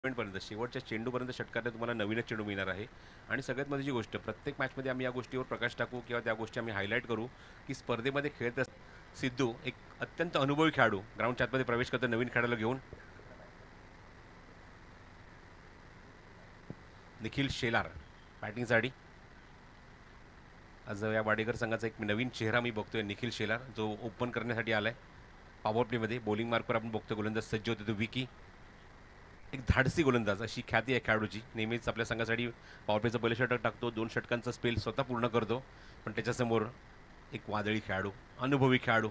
पर्यंत शेवटच्या चेंडूपर्यंत षटकाराने तुम्हाला नवीनच चेंडू मिळणार आहे. आणि सगळ्यात महत्त्वाची गोष्ट, प्रत्येक मॅचमध्ये आम्ही या गोष्टीवर प्रकाश टाकू किंवा त्या गोष्टी आम्ही हायलाईट करू की स्पर्धेमध्ये खेळत सिद्धू एक अत्यंत अनुभवी खेळाडू ग्राउंडच्या आतमध्ये प्रवेश करतो नवीन खेळाडूला घेऊन. निखिल शेलार बॅटिंगसाठी. आज या वाडेकर संघाचा एक नवीन चेहरा मी बघतोय, निखिल शेलार, जो ओपन करण्यासाठी आलाय. पॉवर प्लेमध्ये बॉलिंग मार्कवर आपण बघतो गोलंदाज सज्ज होते तो विकी. एक धाडसी गोलंदाज अशी ख्याती आहे खेळाडूची. नेहमीच आपल्या संघासाठी पॉवर प्लेचं पहिलं षटक टाकतो, 2 षटकांचा स्पेल स्वतः पूर्ण करतो. पण त्याच्यासमोर एक वादळी खेळाडू, अनुभवी खेळाडू.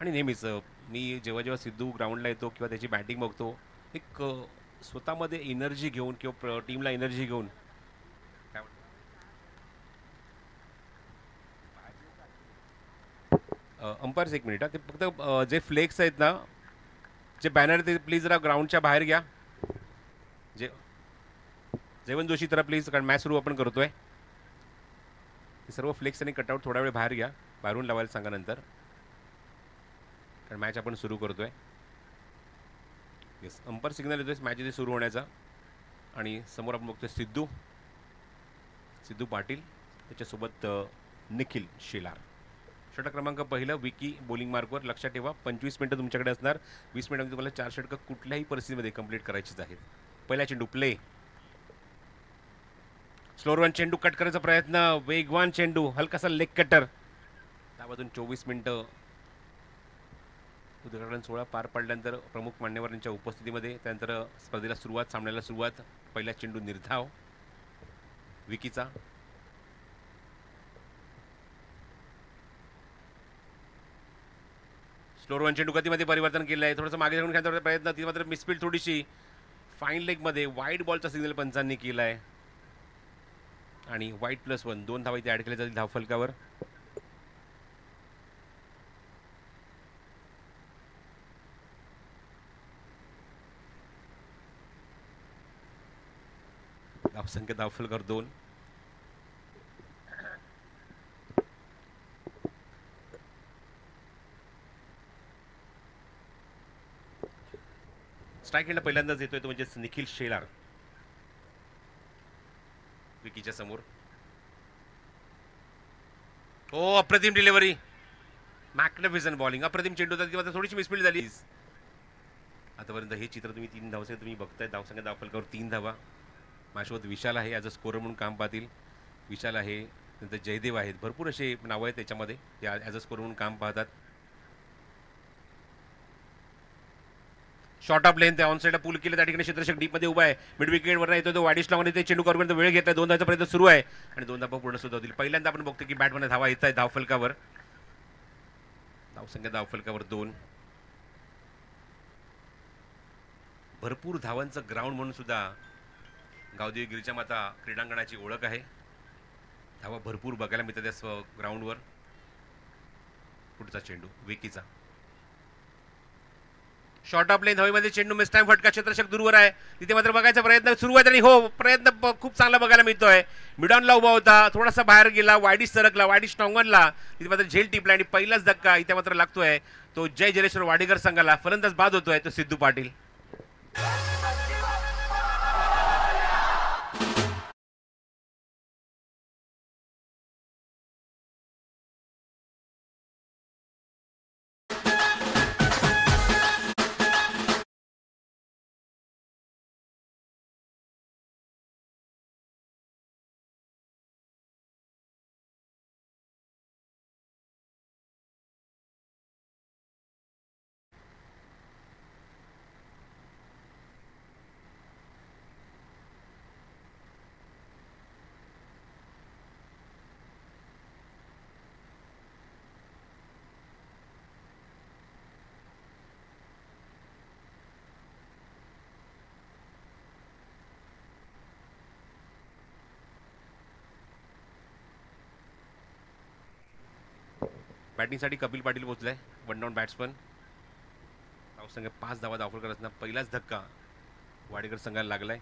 आणि नेहमीच मी जेव्हा जेव्हा सिद्धू ग्राउंडला येतो किंवा त्याची बॅटिंग बघतो, एक स्वतःमध्ये एनर्जी घेऊन किंवा टीमला एनर्जी घेऊन. अंपायर्स एक मिनिट, ते फक्त जे फ्लेक्स आहेत ना, जे बॅनर ते प्लीज जरा ग्राउंडच्या बाहेर घ्या. जे जेवण जोशी जरा प्लीज, कारण मॅच सुरू आपण करतोय. सर्व फ्लेक्स आणि कटआउट थोडा वेळ बाहेर घ्या, बाहेरून लावायला सांगा नंतर, कारण मॅच आपण सुरू करतोय. येस, अंपायर सिग्नल येतोय मॅच इथे सुरू होण्याचा. आणि समोर आपण बघतोय सिद्धू पाटील, त्याच्यासोबत निखिल शेलार. षटक क्रमांक पहिलं विकी बॉलिंग मार्कवर. लक्षात ठेवा 25 मिनिटं तुमच्याकडे असणार. 20 मिनिटांमध्ये तुम्हाला 4 षटकं कुठल्याही परिस्थितीमध्ये कंप्लीट करायचीच आहेत. पहिला चेंडू प्ले. स्लोअर चेंडू कट करायचा प्रयत्न, वेगवान चेंडू, हलकासा लेग कटर. त्यामधून 24 मिनिटं उद्घाटन सोहळा पार पडल्यानंतर प्रमुख मान्यवरांच्या उपस्थितीमध्ये त्यानंतर स्पर्धेला सुरुवात, सामन्याला सुरुवात. पहिला चेंडू निर्धाव विकीचा. स्लोअर चेंडू गतीमध्ये परिवर्तन केलं आहे, थोडंसं मागे जाऊन खेळण्याचा प्रयत्न, ती मात्र मिसफील्ड थोडीशी. फाईन लेगमध्ये वाईट बॉलचा सिग्नल पंचांनी केला आहे. आणि वाईट +1, 2 धावा इथे ॲड केल्या जातील धावफलकावर. धावसंख्या धावफलकावर 2. स्ट्राईक एंडला पहिल्यांदाच येतोय तो म्हणजे निखिल शेलार विकीच्या समोर. हो, अप्रतिम डिलिव्हरी, मॅग्निफिसंट बॉलिंग, अप्रतिम चेंडू होता, ती मात्र थोडीशी मिसफील्ड झाली. आतापर्यंत हे चित्र तुम्ही 3 धावसे तुम्ही बघताय. धावसंख्या धावफलकावर 3 धावा. माझ्यासोबत विशाल आहे, ॲज अ स्कोरर म्हणून काम पाहतील. विशाल आहे, नंतर जयदेव आहेत, भरपूर असे नावं आहेत त्याच्यामध्ये, ते ॲज अ स्कोरर म्हणून काम पाहतात. शॉर्ट ऑफ लेन, त्या ऑन साईडला पूल केलं, त्या ठिकाणी क्षेत्ररक्षक डीपमध्ये उभा आहे. मिड विकेटवर येतो तो वाडिश लावून येते, चेंडू करूपर्यंत वेळ घेतलाय. 2 धावाचा प्रयत्न सुरू आहे आणि 2 धावा पूर्ण सुद्धा होतील. पहिल्यांदा आपण बघतो की बॅटमध्ये धावा येत आहे धावफलकावर. धावसंख्या धावफलकावर 2. भरपूर धावांचं ग्राउंड म्हणून सुद्धा गावदेवी गिरिजा माता क्रीडांगणाची ओळख आहे. धावा भरपूर बघायला मिळतात त्या ग्राउंडवर. पुढचा चेंडू विकीचा. शॉर्ट ऑफ लेन, हवेमध्ये चेंडू मिस टाइम, फटका, क्षेत्ररक्षक दूरवर आहे. तिथे मात्र बघायचा प्रयत्न सुरू आहे आणि हो, प्रयत्न खूप चांगला बघायला मिळतोय. मिडॉनला उभा होता, थोडासा बाहेर गेला, वायडिश सरकला, वायडिश टॉंगनला, तिथे मात्र झेल टिपला आणि पहिलाच धक्का इथे मात्र लागतोय तो जय जलेश्वर वाडेकर संघाला. फलंदाज बाद होतोय तो सिद्धू पाटील. बॅटिंगसाठी कपिल पाटील पोहोचलाय, 1 डाऊन बॅट्समन. धावसंख्या 5 धावा धावफलक असणार. पहिलाच धक्का वाडेकर संघाला लागलाय.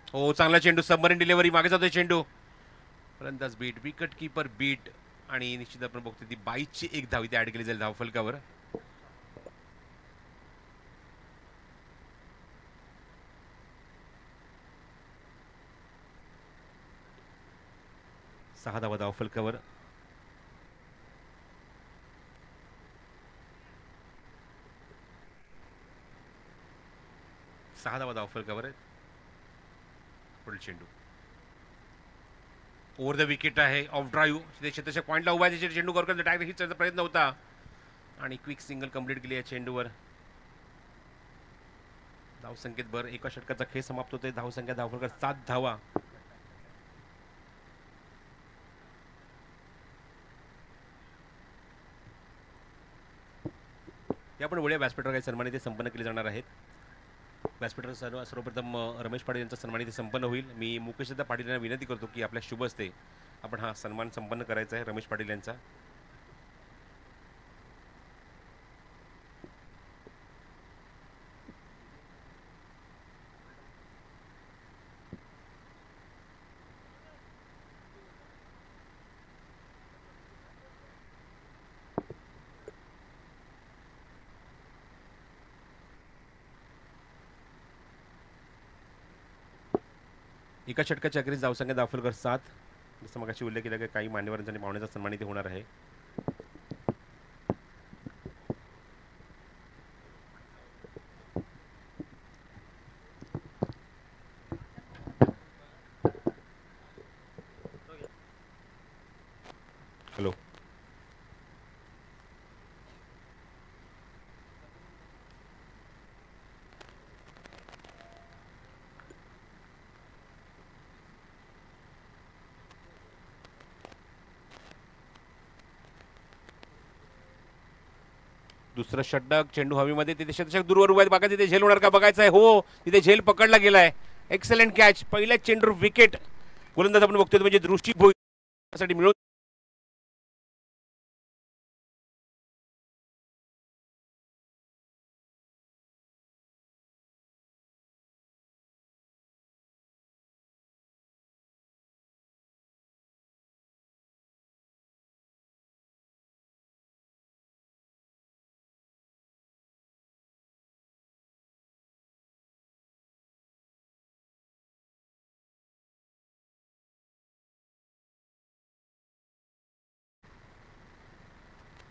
हो, चांगला चेंडू, सबमरीन डिलिव्हरी, मागे जातोय चेंडू, फलंदाज बीट, विकेट कीपर बीट आणि निश्चित आपण बघतो ती 22ची एक धाव इथे ऍड केली जाईल धावफलकावर. सहा धावा धावफलकावर. सहा धावा धावफलकावर आहेत. पुढील चेंडू ओव्हर द विकेट आहे. ऑफ ड्राईव्ह क्षेत्ररक्षक पॉईंटला उभा आहे. त्याच्या चेंडू करत डायरेक्ट हिट करण्याचा प्रयत्न होता आणि क्विक सिंगल कंप्लीट केली या चेंडूवर. धावसंख्येत भर. एका षटकाचा खेळ समाप्त होते. धावसंख्या धावफलकावर 7 धावा. यापुढे वेळी व्यासपीठावर काही सन्मान इथे संपन्न केले जाणार आहेत. व्यासपीठावर सर्वप्रथम रमेश पाटील यांचा सन्मान इथे संपन्न होईल. मी मुकेशदा पाटील यांना विनंती करतो की आपल्या शुभ हस्ते आपण हा सन्मान संपन्न करायचा आहे रमेश पाटील यांचा. एका षटकाच्या अखेरीस धावसंख्या धावफलकावर 7. जसं मगाशी उल्लेख केला की काही मान्यवरांचा आणि पाहुण्याचा सन्मान इथे होणार आहे. हॅलो. दुसरं षटक. चेंडू हवेमध्ये. तिथे क्षेत्ररक्षक दूरवर उभा आहे. बघा तिथे झेल होणार का बघायचं आहे. हो, तिथे झेल पकडला गेलाय. Excellent catch. पहिल्याच चेंडूवर विकेट. गोलंदाज आपण बघतोय म्हणजे दृष्टी भोईसाठी मिळून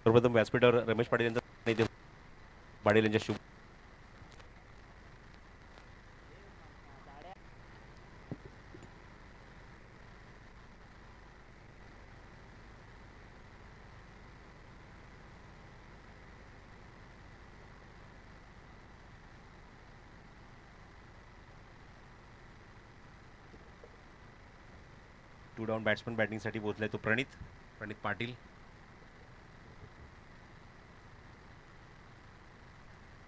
सर्वप्रथम व्यासपीठावर रमेश पाटील यांचा पाटील यांच्या शुभ. टू डाऊन बॅट्समन बॅटिंगसाठी पोहोचलाय तो प्रणित पाटील.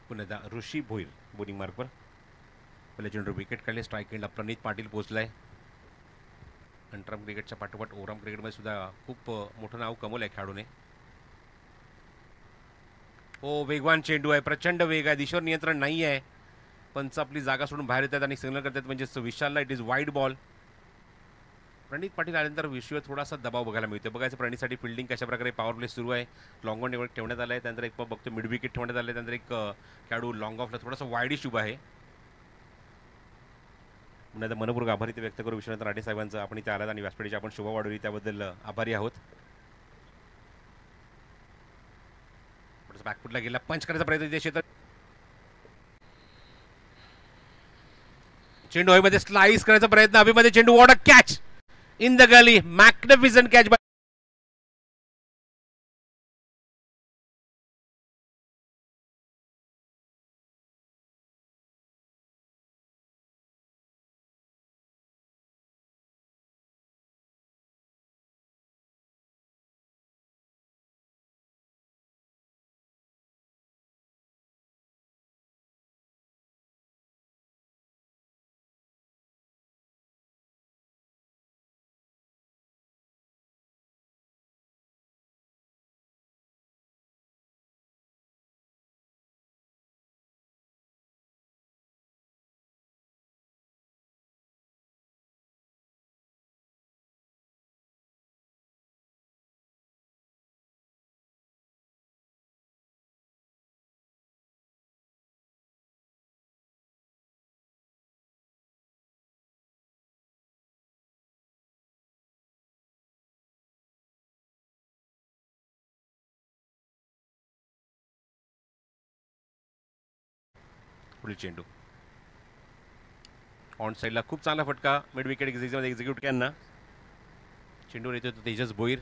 पुन्हा ऋषी भोईर बोलिंग मार्कवर. पहिल्या चेंडूवर विकेट काढले. स्ट्राईक एंडला प्रणित पाटील पोहोचलाय. अंतराम क्रिकेटच्या पाठोपाठ ओव्हरआर्म क्रिकेटमध्ये सुद्धा खूप मोठं नाव कमवलं आहे खेळाडूने. हो, वेगवान चेंडू आहे. प्रचंड वेग आहे. दिशेवर नियंत्रण नाही आहे. पंच आपली जागा सोडून बाहेर येतात आणि सिग्नल करतात म्हणजे विशालला इट इज वाईड बॉल. प्रणित पाटील आल्यानंतर विश्व थोडासा दबाव बघायला मिळतो. बघायचं प्रणितसाठी फिल्डिंग कशा प्रकारे पॉवर प्ले सुरू आहे. लॉंग ऑन ठेवण्यात आलं आहे. त्यानंतर एक बघतो मिड विकेट ठेवण्यात आलं आहे. त्यानंतर एक खेळाडू लॉंग ऑफला थोडासा वाईडिश उभा आहे. पुन्हा मनपूर्वक आभारी ते व्यक्त करू विश्वनाथ राठे साहेबांचं. आपण इथे आलात आणि व्यासपीठाची आपण शोभा वाढवली त्याबद्दल आभारी आहोत. बॅकफुटला गेला. पंच करायचा प्रयत्न क्षेत्र. चेंडू हवेमध्ये स्लाइस करायचा प्रयत्न. हवेमध्ये चेंडू. What a catch in the gully. Magnificent catch. पुढील चेंडू ऑन साईडला खूप चांगला फटका मिड विकेट एक्झिक्यूट केला. चेंडूवर येतो तेजस भोईर.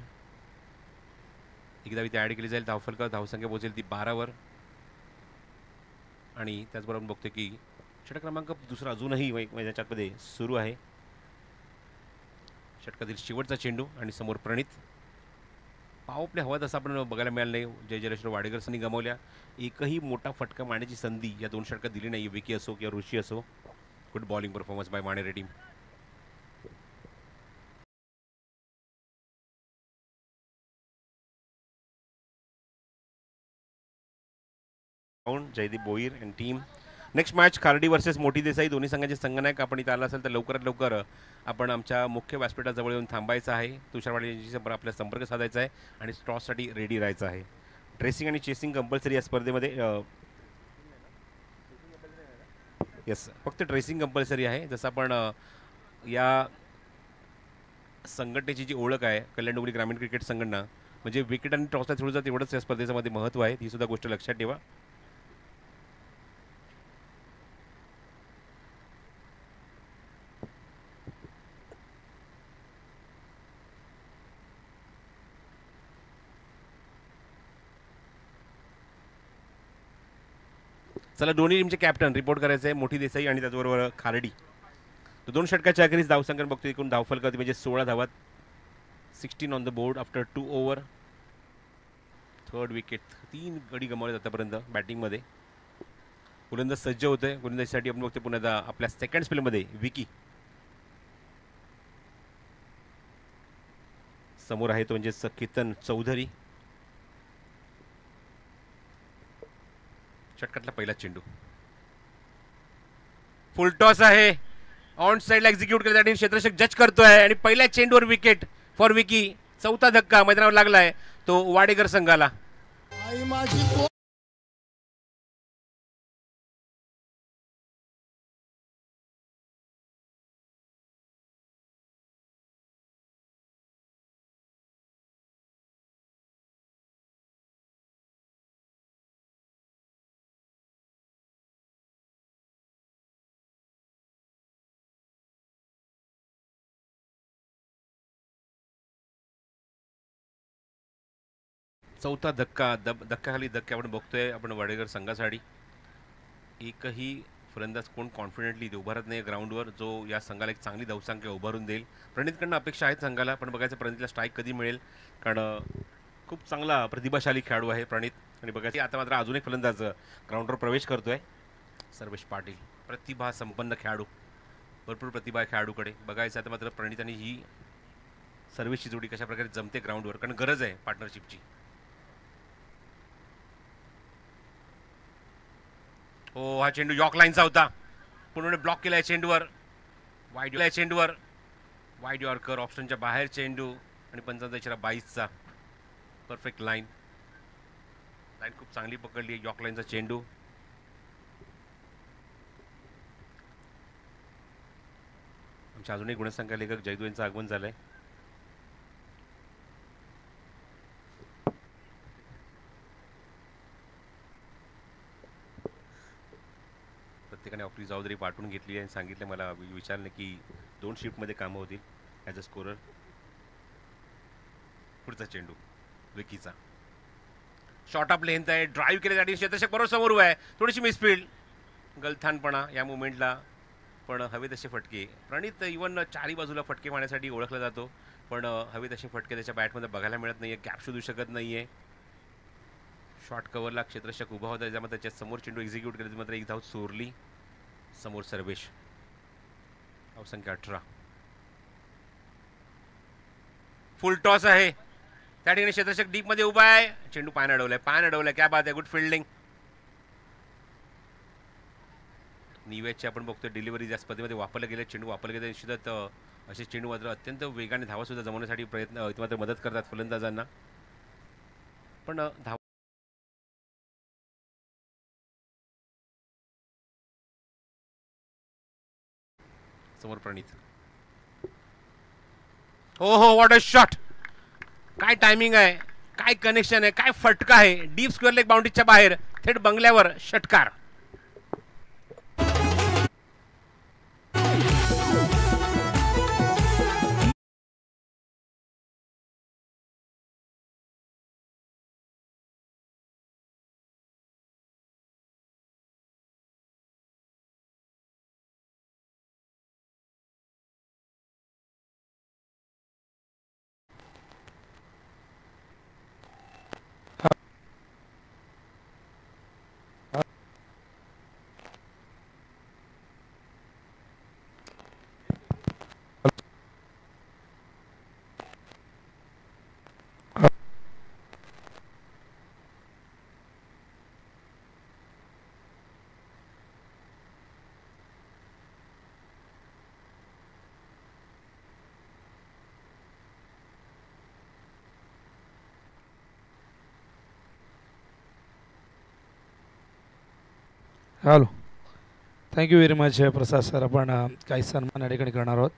एकदा ती ॲड केली जाईल. धावफलका धावसंख्या पोहोचेल ती 12वर. आणि त्याचबरोबर बघतो की षटक क्रमांक दुसरा अजूनही मैदानामध्ये सुरू आहे. षटकातील शेवटचा चेंडू आणि समोर प्रणित. पावपले हवा तसं आपण बघायला मिळालं नाही. जयश्वर वाडेकरसनी गमावल्या. एकही मोठा फटका मारण्याची संधी या 2 षटकात दिली नाही. विकी असो किंवा ऋषी असो. Good bowling performance by Mane Reddy. Jaydeep Bhoir and team. Next match Khardi versus Mothi Desai. दोन्ही संघाचे संघनायक आपण इथं आला असेल तर लवकरात लवकर आपण आमच्या मुख्य व्यासपीठाजवळ येऊन थांबायचं आहे. तुषार वाडेची आपला संपर्क साधायचा आहे आणि टॉससाठी रेडी राहायचं आहे. ड्रेसिंग आणि चेसिंग कंपल्सरी या स्पर्धेमध्ये. येस, फक्त ड्रेसिंग कंपल्सरी आहे. जसं आपण या संघटनेची जी ओळख आहे कल्याण डोंगरी ग्रामीण क्रिकेट संघटना, म्हणजे विकेट आणि टॉसला थोडंसं तेवढंच या स्पर्धेमध्ये महत्त्व आहे. ही सुद्धा गोष्ट लक्षात ठेवा. चला, दोन्ही टीमचे कॅप्टन रिपोर्ट करायचे आहे. मोठी देसाई आणि त्याचबरोबर खार्डी. तर 2 षटकाच्या अखेरीस धावसंख्या बघतो. एकूण धावफलक म्हणजे 16 धावात. 16 on the board after 2 over. Third wicket. 3 गडी गमावले आतापर्यंत बॅटिंगमध्ये. गोलंदाज सज्ज होते. गोलंदाजीसाठी आपण बघतो पुन्हा आपल्या सेकंड स्पेलमध्ये विकी. समोर आहे तो म्हणजे कीर्तन चौधरी. षटकातला पहिला चेंडू. फुल टॉस आहे. ऑन साईडला एक्झिक्यूट करण्यासाठी क्षेत्ररक्षक जज करतोय आणि पहिल्या चेंडूवर विकेट फॉर विकी. चौथा धक्का मैदानावर लागलाय तो वाडेकर संघाला. चौथा धक्का. धक्क्याखाली धक्के आपण बघतोय आपण वाडेकर संघासाठी. एकही फलंदाज कोण कॉन्फिडेंटली उभारत नाही ग्राउंडवर जो या संघाला एक चांगली धावसंख्या उभारून देईल. प्रणितकडनं अपेक्षा आहेत संघाला, पण बघायचं प्रणितला स्ट्राईक कधी मिळेल, कारण खूप चांगला प्रतिभाशाली खेळाडू आहे प्रणित. आणि बघायचं आता मात्र अजून एक फलंदाज ग्राउंडवर प्रवेश करतोय, सर्वेश पाटील. प्रतिभा संपन्न खेळाडू, भरपूर प्रतिभा खेळाडूकडे. बघायचं आता मात्र प्रणित आणि ही सर्वेशची जोडी कशा प्रकारे जमते ग्राउंडवर, कारण गरज आहे पार्टनरशिपची. हो, हा चेंडू यॉर्क लाईनचा होता. पूर्ण ब्लॉक केलाय चेंडूवर. वाईड यॉर्कर ऑप्शनच्या बाहेर चेंडू आणि 25/22चा परफेक्ट लाईन खूप चांगली पकडली आहे. यॉर्क लाईनचा चेंडू. आमच्या अजूनही गुणसंख्या लेखक जयदू यांचं आगमन झालंय. प्रत्येकाने आपली जबाबदारी पाठवून घेतली आणि सांगितलं, मला विचारलं की 2 शिफ्टमध्ये कामं होतील ॲज अ स्कोरर. पुढचा चेंडू विकीचा. शॉर्ट ऑफ लेंथ आहे. ड्राईव्ह केल्यासाठी क्षेत्ररक्षक बरोबर समोर उभा आहे. थोडीशी मिसफील्ड, गलथानपणा या मुवमेंटला, पण हवे तसे फटके. प्रणित इव्हन 4ही बाजूला फटके मारण्यासाठी ओळखला जातो, पण हवे तसे फटके त्याच्या बॅटमध्ये बघायला मिळत नाही आहे. गॅप शोधू शकत नाही आहे. शॉर्ट कव्हरला क्षेत्ररक्षक उभा होता, त्याच्यामध्ये त्याच्या समोर चेंडू एक्झिक्यूट केला, मात्र एक धाव चोरली. समोर सर्वेश. धावसंख्या 18. फुल टॉस आहे. त्या ठिकाणी क्षेत्ररक्षक डीप मध्ये उभा आहे. चेंडू पायाने अडवलाय. क्या बात आहे, गुड फिल्डिंग. निवेदची आपण बघतोय डिलिव्हरी या स्पर्धेमध्ये वापरले गेले चेंडू वापरले गेले. निश्चितच असे चेंडू मात्र अत्यंत वेगाने धावा सुद्धा जमवण्यासाठी प्रयत्न मात्र मदत करतात फलंदाजांना. पण धाव समोर प्रणित. हो, व्हॉट अ शॉट. काय टायमिंग आहे, काय कनेक्शन आहे, काय फटका आहे. डीप स्क्वेअर लेग बाउंड्रीच्या बाहेर थेट बंगल्यावर षटकार. हॅलो. थँक्यू व्हेरी मच प्रसाद सर. आपण काही सन्मान या ठिकाणी करणार आहोत.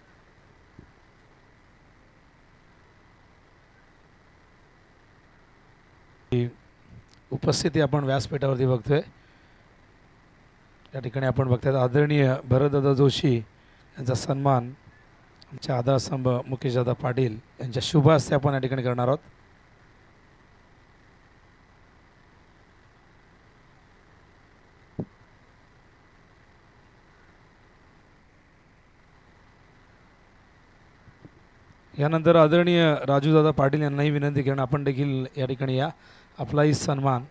उपस्थिती आपण व्यासपीठावरती बघतोय. या ठिकाणी आपण बघतोय आदरणीय भरतदादा जोशी यांचा सन्मान आमचे आधारस्तंभ मुकेशदादा पाटील यांच्या शुभ हस्ते आपण या ठिकाणी करणार आहोत. यानंतर आदरणीय राजूदादा पाटील यांनाही विनंती करणं आपण देखील या ठिकाणी या. आपलाही सन्मान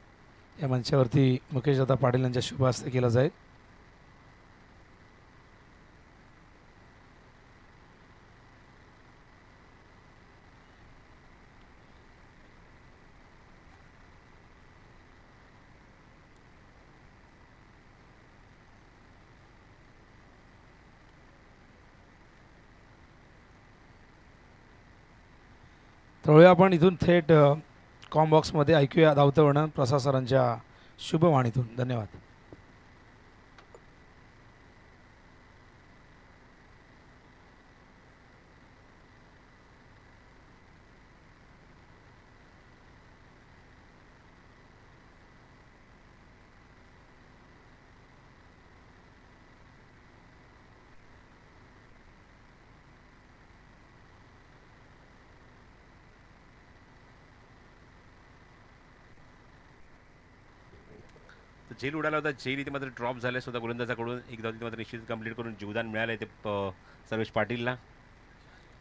या मंचावरती मुकेशदादा पाटील यांच्या शुभ हस्ते केला जाईल. त्यावेळी आपण इथून थेट कॉमबॉक्समध्ये ऐकूया धावतं वर्णन प्रसाद सरांच्या शुभवाणीतून. धन्यवाद. झेल उडाला होता. झेल इथे मात्र ड्रॉप झालाय सुद्धा गोलंदाजाकडून. एक धाव तिथे मात्र निश्चित कंप्लीट करून जीवदान मिळालं इथे सर्वेश पाटीलला.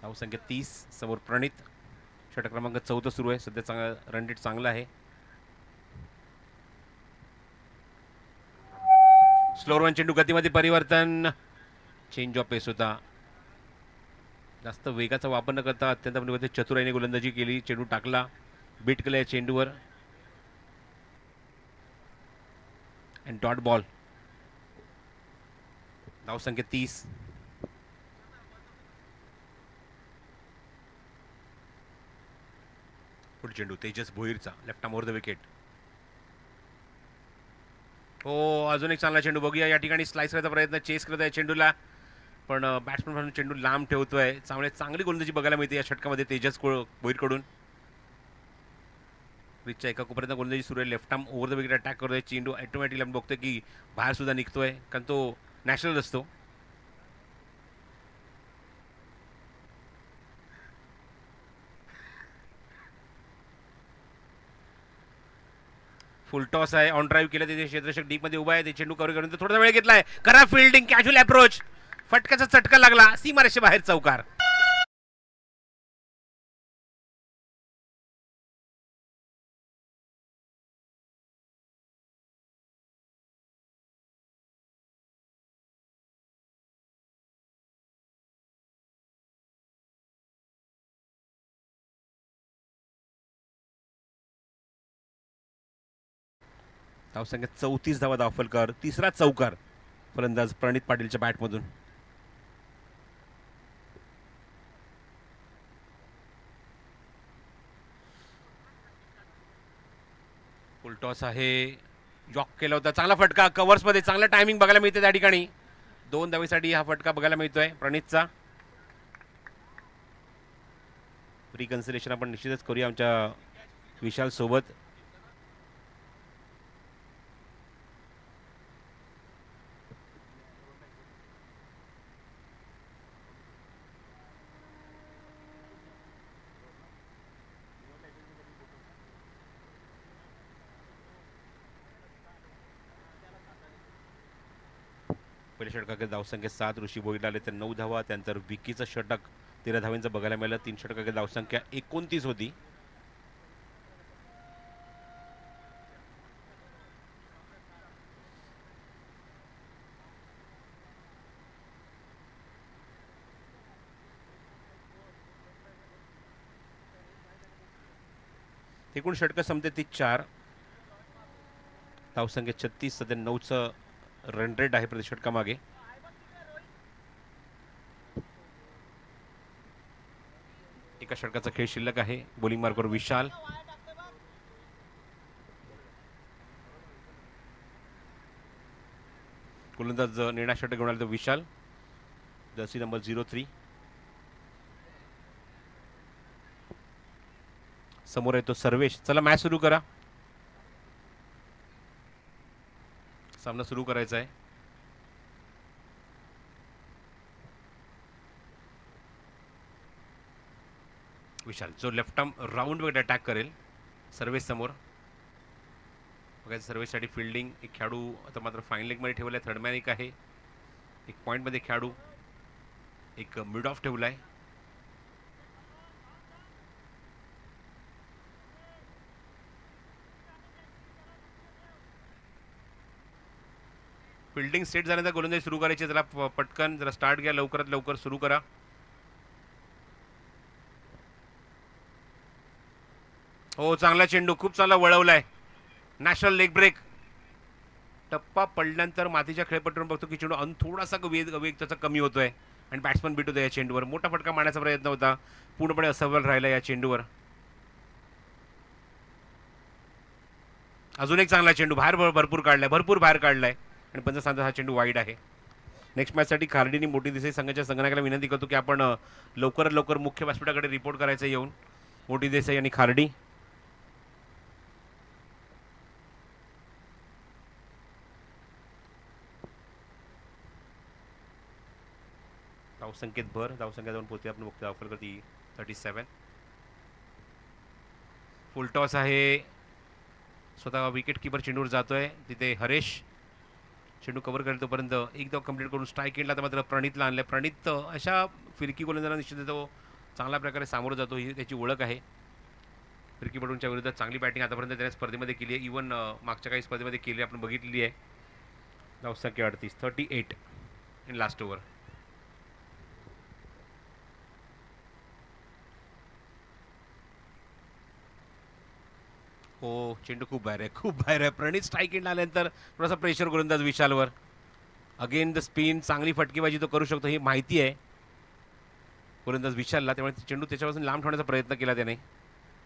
धावसंख्या 30. समोर प्रणित. षटक क्रमांक 14 सुरू आहे सध्या. चांगला रन रेट चांगला आहे. स्लोअर वन चेंडू गतीमध्ये परिवर्तन. चेंज ऑफ पेस होता. जास्त वेगाचा वापर न करता अत्यंत चतुराईने गोलंदाजी केली. चेंडू टाकला. बीट केला या चेंडूवर. And dot ball. धावसंख्या 30. पुढे चेंडू तेजस भोईरचा. Left arm over the wicket. हो, अजून एक चांगला चेंडू बघूया. या ठिकाणी स्लाइस करायचा प्रयत्न. चेस करत आहे चेंडूला, पण बॅट्समन म्हणून चेंडू लांब ठेवतोय. चांगली गोलंदाजी बघायला मिळते या षटकामध्ये तेजस भोईरकडून. रिचच्या एका कोपऱ्यात गोलंदाजी सुरू आहे. Left arm over the wicket attack करतोय. चेंडू ऑटोमॅटिकली आपण बघतोय की बाहेर सुद्धा निघतोय, कारण तो नॅशनल असतो. फुल टॉस आहे. ऑन ड्राईव्ह केलं. तिथे क्षेत्ररक्षक डीप मध्ये उभा आहे. ते चेंडू कव्हर करून थोडा वेळ घेतलाय. करा फिल्डिंग. Casual approach. फटक्याचा चटका लागला. सीमारेषे बाहेर चौकार. धावसंख्या 34 धावा. दाफलकर. तिसरा चौकार फलंदाज प्रणित पाटीलच्या बॅटमधून. फुल टॉस आहे. जॉक केला होता. चांगला फटका कव्हर्स मध्ये. चांगला टायमिंग बघायला मिळते त्या ठिकाणी. 2 धावेसाठी हा फटका बघायला मिळतोय प्रणितचा. रिकन्सिलेशन आपण निश्चितच करूया आमच्या विशाल सोबत. पहिल्या षटकाकडे धावसंख्या 7. ऋषी भोईरला आले तर 9 धावा. त्यानंतर विकीचं षटक 13 धावांचं बघायला मिळालं. 3 षटकाकडे धावसंख्या 29 होती. एकूण षटकं संपते ती 4. धावसंख्या 36. सध्या 9चं रन रेट आहे प्रति षटकामागे. एका षटकाचा खेळ शिल्लक आहे. बॉलिंग मार्कवर विशाल. गोलंदाज निर्णय षटक घेऊन आला तो विशाल, जर्सी नंबर 03. समोर येतो सर्वेश. चला मॅच सुरू करा, सामना सुरू करायचा आहे. विशाल जो लेफ्ट आर्म राऊंड वगैरे अटॅक करेल सर्वेश समोर. बघायचं सर्वेसाठी फिल्डिंग. एक खेळाडू आता मात्र फाईन लेगमध्ये ठेवला आहे. थर्ड मॅन एक आहे, एक पॉईंटमध्ये खेळाडू, एक मिड ऑफ ठेवला आहे. फिल्डिंग सेट झाल्यानंतर गोलंदाजी सुरू करायची. जरा पटकन जरा स्टार्ट घ्या, लवकरात लवकर सुरू करा. हो चांगला चेंडू, खूप चांगला वळवलाय. National leg break. टप्पा पडल्यानंतर मातीच्या खेळपट्टीवर बघतो की चेंडू थोडासा वेग त्याचा कमी होतोय आणि बॅट्समन बीट होतो या चेंडूवर. मोठा फटका मारण्याचा प्रयत्न होता, पूर्णपणे असफल राहिला या चेंडूवर. अजून एक चांगला चेंडू, भरपूर बाहेर काढलाय आणि पंच सांगतात हा चेंडू वाईड आहे. नेक्स्ट मॅचसाठी खार्डीनी मोठी देसाई संघाच्या संघनायकाला विनंती करतो की आपण लवकरात लवकर मुख्य व्यासपीठाकडे रिपोर्ट करायचं येऊन. मोठी देसाई आणि खार्डी. धावसंख्येत भर, धावसंख्या जाऊन पोहोचते आपण बघतो ऑफर करती 37. फुल टॉस आहे, स्वतः विकेट किपर चेंडूवर जातोय. तिथे हरेश चेंडू कव्हर करेल तोपर्यंत एकदा कंप्लीट करून स्ट्राईक एंडला तर मात्र प्रणितला आणलं. प्रणित अशा फिरकी गोलंदाजांना निश्चित तो चांगल्या प्रकारे सामोरं जातो, ही त्याची ओळख आहे. फिरकीपटूंच्या विरुद्ध चांगली बॅटिंग आतापर्यंत त्याने स्पर्धेमध्ये केली आहे. इव्हन मागच्या काही स्पर्धेमध्ये केली आपण बघितलेली आहे. धावसंख्या 38 इन लास्ट ओव्हर. हो चेंडू खूप बाहेर आहे. प्रणित स्ट्राईक एंड आल्यानंतर थोडासा प्रेशर गोलंदाज विशालवर. अगेन द स्पिन, चांगली फटकेबाजी तो करू शकतो ही माहिती आहे गोलंदाज विशालला, त्यामुळे चेंडू त्याच्यापासून लांब ठेवण्याचा प्रयत्न केला त्याने.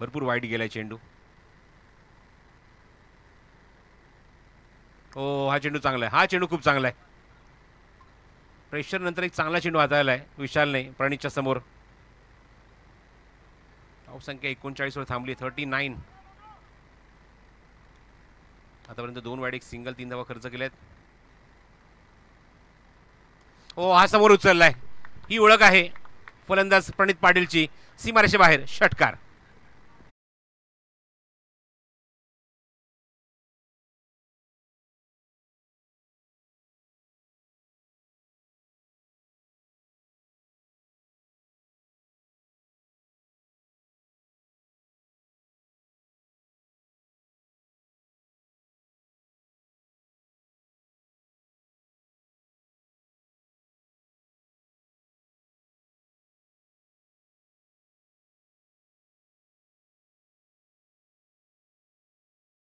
भरपूर वाईट गेलाय चेंडू. हो हा चेंडू चांगला आहे, हा चेंडू खूप चांगला आहे. प्रेशर नंतर एक चांगला चेंडू हाताळलाय विशालने प्रणितच्या समोर. धावसंख्या 39 वर थांबली. 39. आतापर्यंत 2 वाईड, एक सिंगल, 3 धावा खर्च केल्यात. हो हा समोर उचललाय, ही ओळख आहे फलंदाज प्रणित पाटीलची. सीमारेषे बाहेर षटकार.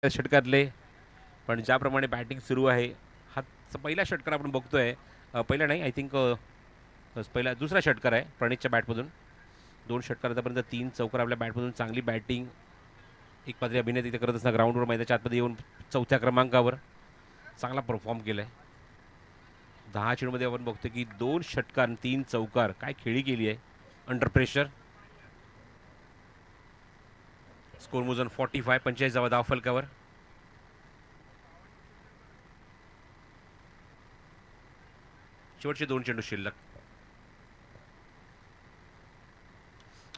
षटकातले पण ज्याप्रमाणे बॅटिंग सुरू आहे, हा पहिला षटकार आपण बघतोय. पहिला नाही, आय थिंक दुसरा षटकार आहे प्रणितच्या बॅटमधून. 2 षटकार आतापर्यंत, 3 चौकार आपल्या बॅटमधून. चांगली बॅटिंग, एक पात्री अभिनय तिथे करत असताना ग्राउंडवर मैदानाच्या आतमध्ये येऊन 4थ्या क्रमांकावर चांगला परफॉर्म केलाय. 10 चेंडूमध्ये आपण बघतो की 2 षटकार, 3 चौकार. काय खेळी केली आहे अंडर प्रेशर. स्कोर मोजन 45, 45 धावा धाव फलकावर. शेवटचे 2 चेंडू शिल्लक.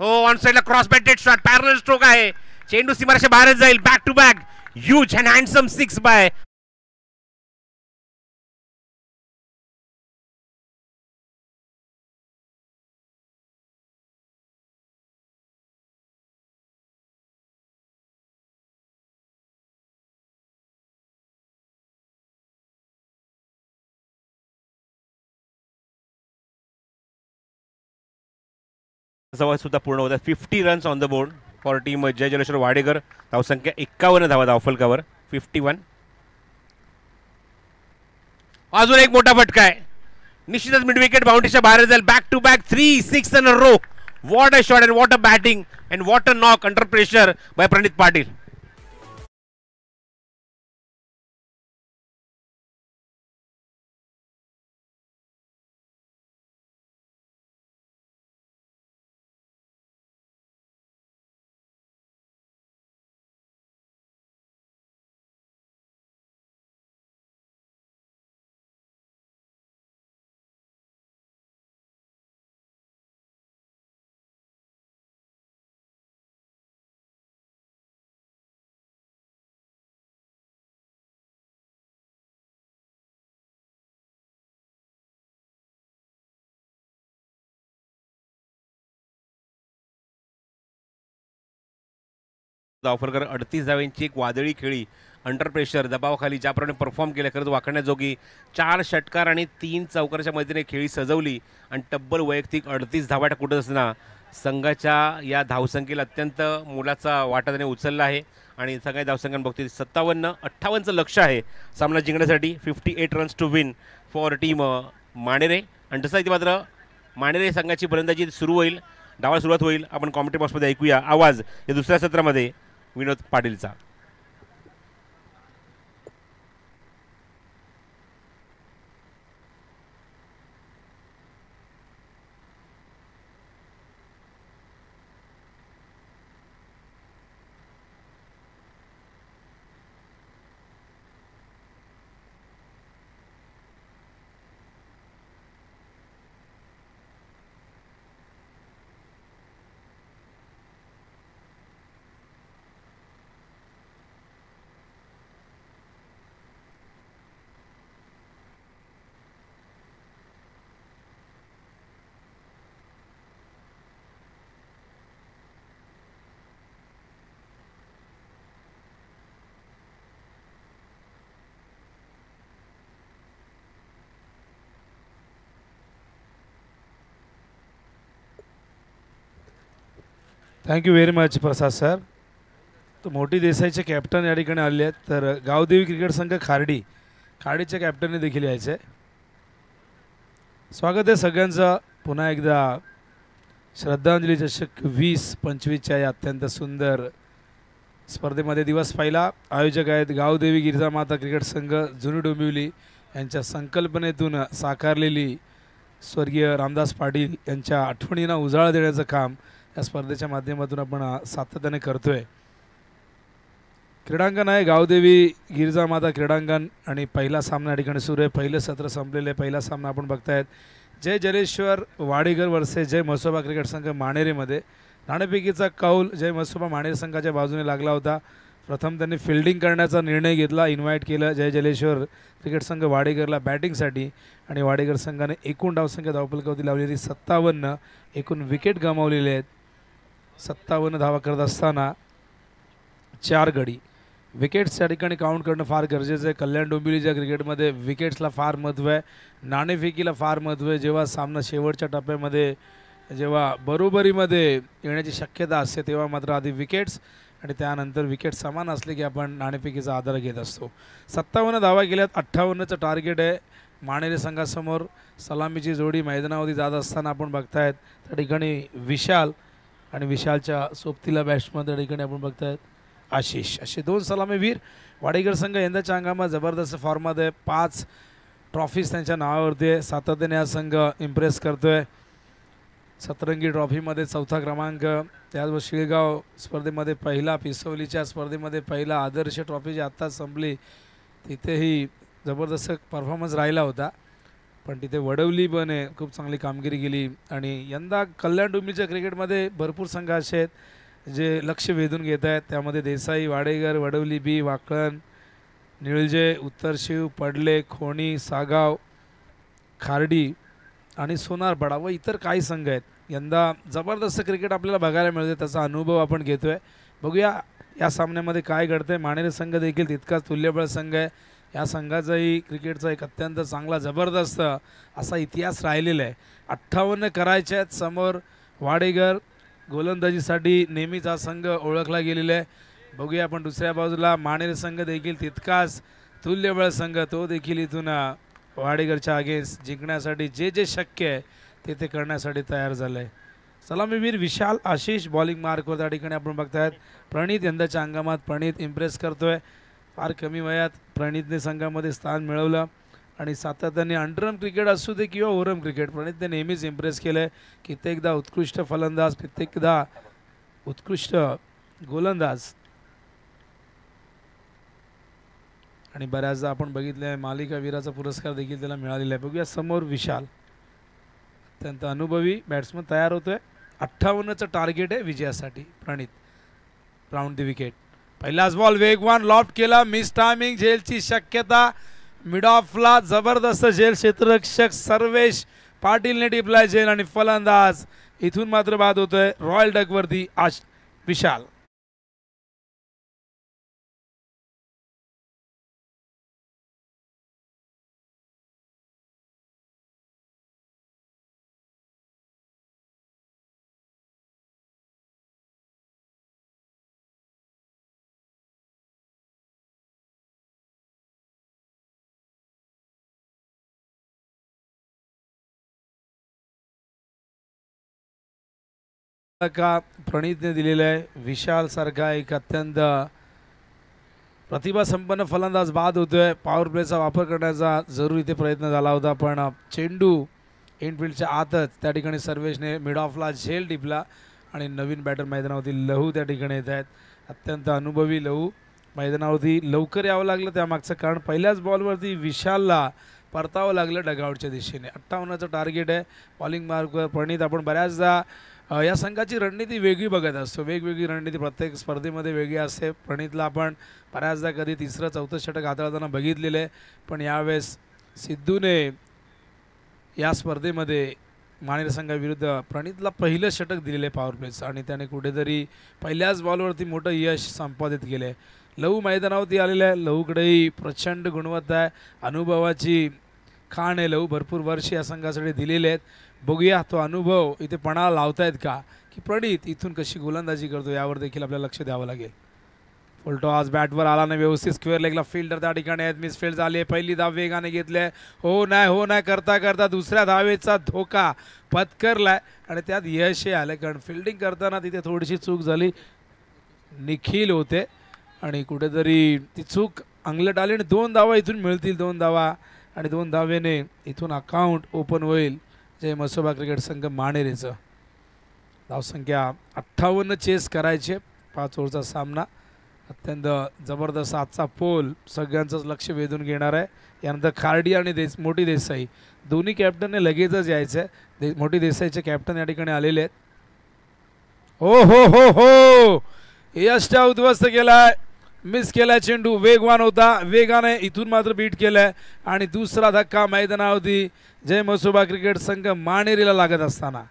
हो ऑन साइडला cross batted shot, parallel stroke आहे. चेंडू सीमारेषे बाहेरच जाईल. Back to back huge and handsome 6 बाय जवळ सुद्धा पूर्ण होतात. 50 runs on the board for team Jai Jaleshwar Wadekar. धावसंख्या 51 धावा धावफलकावर. 51. अजून एक मोठा फटका आहे, निश्चितच मिड विकेट बाउंड्रीच्या बाहेर जाईल. Back to back 3 6 in a row. What a shot and what a batting and what a knock under pressure by Pranit Patil. धावफलकर 38 धावांची एक वादळी खेळी अंडर प्रेशर दबावाखाली ज्याप्रमाणे परफॉर्म केलं खरंच वाखण्याजोगी 4 षटकार आणि 3 चौकाराच्या मदतीने खेळी सजवली आणि तब्बल वैयक्तिक 38 धावा कुठं असताना संघाच्या या धावसंख्येला अत्यंत मोलाचा वाटा त्याने उचलला आहे आणि सगळ्या धावसंख्यां बघतील 57-58चं लक्ष आहे सामना जिंकण्यासाठी 58 runs to win for team Manere. आणि तसं इथे मात्र माणेरे संघाची फलंदाजी सुरू होईल, डावाला सुरुवात होईल. आपण कॉमेंट्री बॉक्समध्ये ऐकूया आवाज या दुसऱ्या सत्रामध्ये विनोद पाटीलचा. थँक्यू व्हेरी मच प्रसाद सर. तो मोठी देसाईचे कॅप्टन या ठिकाणी आले आहेत, तर गावदेवी क्रिकेट संघ खाडीच्या कॅप्टनने देखील यायचं आहे. स्वागत आहे सगळ्यांचं पुन्हा एकदा श्रद्धांजली चषक 20-25च्या या अत्यंत सुंदर स्पर्धेमध्ये. दिवस पहिला आयोजक आहेत गावदेवी गिरिजामाता क्रिकेट संघ जुनी डोंबिवली यांच्या संकल्पनेतून साकारलेली स्वर्गीय रामदास पाटील यांच्या आठवणींना उजाळा देण्याचं काम या स्पर्धेच्या माध्यमातून आपण सातत्याने करतोय. क्रीडांगण आहे गावदेवी गिरिजामाता क्रीडांगण आणि पहिला सामना या ठिकाणी सुरू आहे. पहिलं सत्र संपलेलं आहे. पहिला सामना आपण बघतायत जय जलेश्वर वाडेकर वर्सेस जय म्हसोबा क्रिकेट संघ माणेरेमध्ये. नाणेफेकीचा कौल जय म्हसोबा माणेरे संघाच्या बाजूने लागला होता. प्रथम त्यांनी फिल्डिंग करण्याचा निर्णय घेतला, इन्व्हाइट केलं जय जलेश्वर क्रिकेट संघ वाडेकरला बॅटिंगसाठी आणि वाडेकर संघाने एकूण धावसंख्या धावफलकावरती लावलेली 57, एकूण विकेट गमावलेले आहेत 57 धावा करत असताना 4 गडी. विकेट्स या ठिकाणी काउंट करणं फार गरजेचं आहे. कल्याण डोंबिवलीच्या क्रिकेटमध्ये विकेट्सला फार महत्त्व आहे, नाणेफेकीला फार महत्त्व आहे. जेव्हा सामना शेवटच्या टप्प्यामध्ये जेव्हा बरोबरीमध्ये येण्याची शक्यता असते तेव्हा मात्र आधी विकेट्स आणि त्यानंतर विकेट समान असले की आपण नाणेफेकीचा आधार घेत असतो. 57 धावा केल्यात, 58चं टार्गेट आहे माणेरे संघासमोर. सलामीची जोडी मैदानावरती जात असताना आपण बघतायत त्या ठिकाणी विशाल आणि विशालच्या सोबतीला बॅट्समन त्या ठिकाणी आपण बघतायत आशिष. असे 2 सलामीवीर. वाडेकर संघ यंदाच्या अंगामा जबरदस्त फॉर्ममध्ये 5 ट्रॉफीज त्यांच्या नावावरती आहे. सातत्याने हा संघ इम्प्रेस करतोय. सतरंगी ट्रॉफीमध्ये 4था क्रमांक, त्याचबरोबर शिळगाव स्पर्धेमध्ये पहिला, पिसवलीच्या स्पर्धेमध्ये पहिला, आदर्श ट्रॉफी जी आत्ताच संपली तिथेही जबरदस्त परफॉर्मन्स राहिला होता. पण तिथे वडवली पण आहे खूप चांगली कामगिरी केली. आणि यंदा कल्याण डोंबिवलीच्या क्रिकेटमध्ये भरपूर संघ असे आहेत जे लक्ष वेधून घेत आहेत. त्यामध्ये देसाई, वाडेकर, वडवली बी, वाकळण, निळजे, उत्तरशिव, पडले, खोणी, सागाव, खार्डी आणि सोनारपाडा व इतर काही संघ आहेत. यंदा जबरदस्त क्रिकेट आपल्याला बघायला मिळते, त्याचा अनुभव आपण घेतो आहे. बघूया या सामन्यामध्ये काय घडतं आहे. माणेरे संघ देखील तितकाच तुल्यबळ संघ आहे. या संघाचाही क्रिकेटचा एक अत्यंत चांगला जबरदस्त असा इतिहास राहिलेला आहे. 58 करायचे आहेत समोर वाडेकर. गोलंदाजीसाठी नेहमीच हा संघ ओळखला गेलेला आहे. बघूया आपण दुसऱ्या बाजूला माणेरे संघ देखील तितकाच तुल्यबळ संघ, तो देखील इथून वाडेकरच्या अगेन्स्ट जिंकण्यासाठी जे जे शक्य आहे ते ते करण्यासाठी तयार झालं आहे. सलामीवीर विशाल आशिष बॉलिंग मार्कवर त्या ठिकाणी आपण बघतायत. प्रणित यंदाच्या हंगामात प्रणित इम्प्रेस करतोय. फार कमी वयात प्रणितने संघामध्ये स्थान मिळवलं आणि सातत्याने अंडरम क्रिकेट असू दे किंवा ओव्हरम क्रिकेट प्रणितने नेहमीच इम्प्रेस केलं आहे. कित्येकदा उत्कृष्ट फलंदाज, कित्येकदा उत्कृष्ट गोलंदाज आणि बऱ्याचदा आपण बघितलं आहे मालिका वीराचा पुरस्कार देखील त्याला मिळालेला आहे. बघूया समोर विशाल अत्यंत अनुभवी बॅट्समन तयार होतोय. 58चं टार्गेट आहे विजयासाठी. प्रणित राऊंड द विकेट. पहिलाच बॉल वेगवान लॉफ्ट केला, मिस टायमिंग, झेलची शक्यता. मिड ऑफला जबरदस्त झेल क्षेत्ररक्षक सर्वेश पाटीलने टिपलाय झेल आणि फलंदाज इथून मात्र बाद होतोय रॉयल डकवरती विशाल. का प्रणीतने दिलेला आहे. विशाल सारखा एक अत्यंत प्रतिभा संपन्न फलंदाज बाद होतोय. पॉवर प्लेचा वापर करण्याचा जरूर इथे प्रयत्न झाला होता, पण चेंडू इनफिल्डच्या आतच त्या ठिकाणी सर्वेशने मिड ऑफला झेल टिपला आणि नवीन बॅटर मैदानावरती लहू त्या ठिकाणी येत आहेत. अत्यंत अनुभवी लहू मैदानावरती लवकर यावं लागलं. त्यामागचं कारण पहिल्याच बॉलवरती विशालला परतावं लागलं डगआउटच्या दिशेने. 58चं टार्गेट आहे. बॉलिंग मार्कवर प्रणीत. आपण बऱ्याचदा या संघाची रणनीती वेगळी बघत असतो. वेगवेगळी रणनीती प्रत्येक स्पर्धेमध्ये वेगळी असते. प्रणीतला आपण बऱ्याचदा कधी तिसरं चौथं षटक हाताळताना बघितलेलं आहे, पण यावेळेस सिद्धूने या स्पर्धेमध्ये मानेर संघाविरुद्ध प्रणीतला पहिलं षटक दिलेलं आहे पॉवर प्लेचं आणि त्याने कुठेतरी पहिल्याच बॉलवरती मोठं यश संपादित केलं आहे. लहू मैदानावरती आलेला आहे. लहूकडेही प्रचंड गुणवत्ता आहे. अनुभवाची खाण आहे. लहू भरपूर वर्ष या संघासाठी दिलेले आहेत. बघूया तो अनुभव इथे पणाला लावतायत का, की प्रणीत इथून कशी गोलंदाजी करतो यावर देखील आपल्याला लक्ष द्यावं लागेल. फुलटॉस बॅटवर आला नाही व्यवस्थित. स्क्वेअर लेगला फिल्डर त्या ठिकाणी आहेत. मिसफील्ड झाली आहे. पहिली धाव वेगाने घेतली आहे. हो नाही करता करता दुसऱ्या धावेचा धोका पत्करलाय आणि त्यात यशही आलं, कारण फिल्डिंग करताना तिथे थोडीशी चूक झाली. निखिल होते आणि कुठेतरी ती चूक अंगलट आली आणि 2 धावा इथून मिळतील. 2 धावा आणि 2 धावेने इथून अकाउंट ओपन होईल जय मसोबा क्रिकेट संघ मानेरेचं. धावसंख्या 58 चेस करायचे. 5 ओव्हरचा सामना. अत्यंत जबरदस्त आजचा पोल सगळ्यांचंच लक्ष वेधून घेणार आहे. यानंतर खार्डी आणि मोठी देसाई दोन्ही कॅप्टनने लगेचच यायचं आहे. मोठी देसाईचे कॅप्टन या ठिकाणी आलेले आहेत. हो हो हो हो यष्टा उद्ध्वस्त केलाय. मिस केलाय चेंडू. वेगवान होता. वेगाने इथून मात्र बीट केलाय आणि दुसरा धक्का मैदानावरती जय मसोबा क्रिकेट संघ मानेरीला लागत असताना.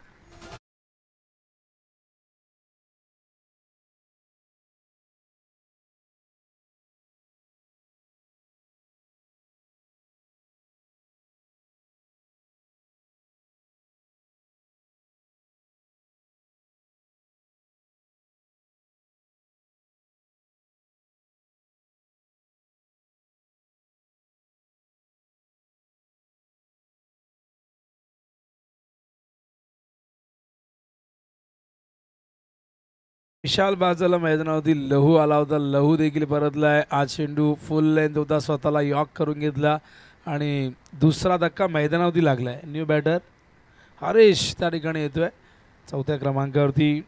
विशाल बाजूला मैदानावरती लहू आला होता. लहू देखील परतलाय. आज चेंडू फुल लेंथ होता. स्वतःला यॉक करून घेतला आणि दुसरा धक्का मैदानावरती लागलाय. न्यू बॅटर हरीश त्या ठिकाणी येतोय. 4थ्या क्रमांकावरती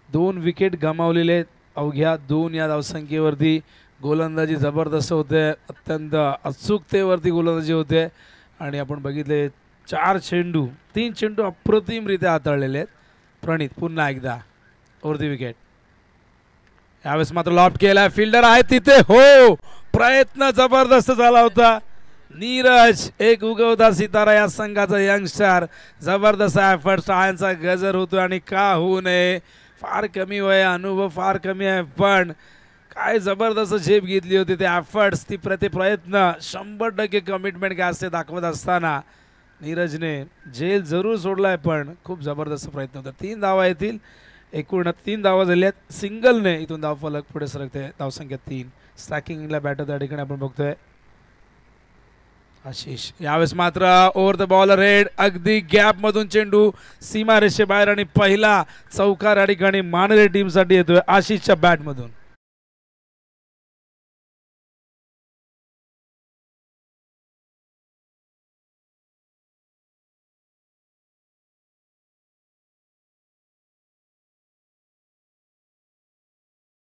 2 विकेट गमावलेले आहेत. अवघ्या 2 या धावसंख्येवरती गोलंदाजी जबरदस्त होते. अत्यंत अचूकतेवरती गोलंदाजी होते आणि आपण बघितले 3 चेंडू अप्रतिमरित्या हाताळलेले आहेत. प्रणीत पुन्हा एकदा वरती विकेट. यावेळेस मात्र लॉफ्ट केला. फिल्डर आहे तिथे. हो प्रयत्न जबरदस्त झाला होता. नीरज एक उगवता सितारा या संघाचा यंगस्टर. जबरदस्त एफर्ट्स यांचा गजर होतो आणि का होऊ नये. फार कमी वय, अनुभव फार कमी आहे, पण काय जबरदस्त झेप घेतली होती. ते एफर्ट्स, ती प्रयत्न 100% कमिटमेंट काय असते दाखवत असताना नीरजने झेल जरूर सोडलाय, पण खूप जबरदस्त प्रयत्न होता. 3 धावा येतील. एकूण 3 धावा झाल्यात. सिंगलने इथून धाव फलक पुढे सरकते. धावसंख्या 3. स्ट्रायकिंगला बॅटर त्या ठिकाणी आपण बघतोय आशिष. यावेळेस मात्र ओव्हर द बॉलर हेड अगदी गॅप मधून चेंडू सीमारेषे बाहेर आणि पहिला चौकार या ठिकाणी मानेरे टीमसाठी येतोय आशिषच्या बॅटमधून.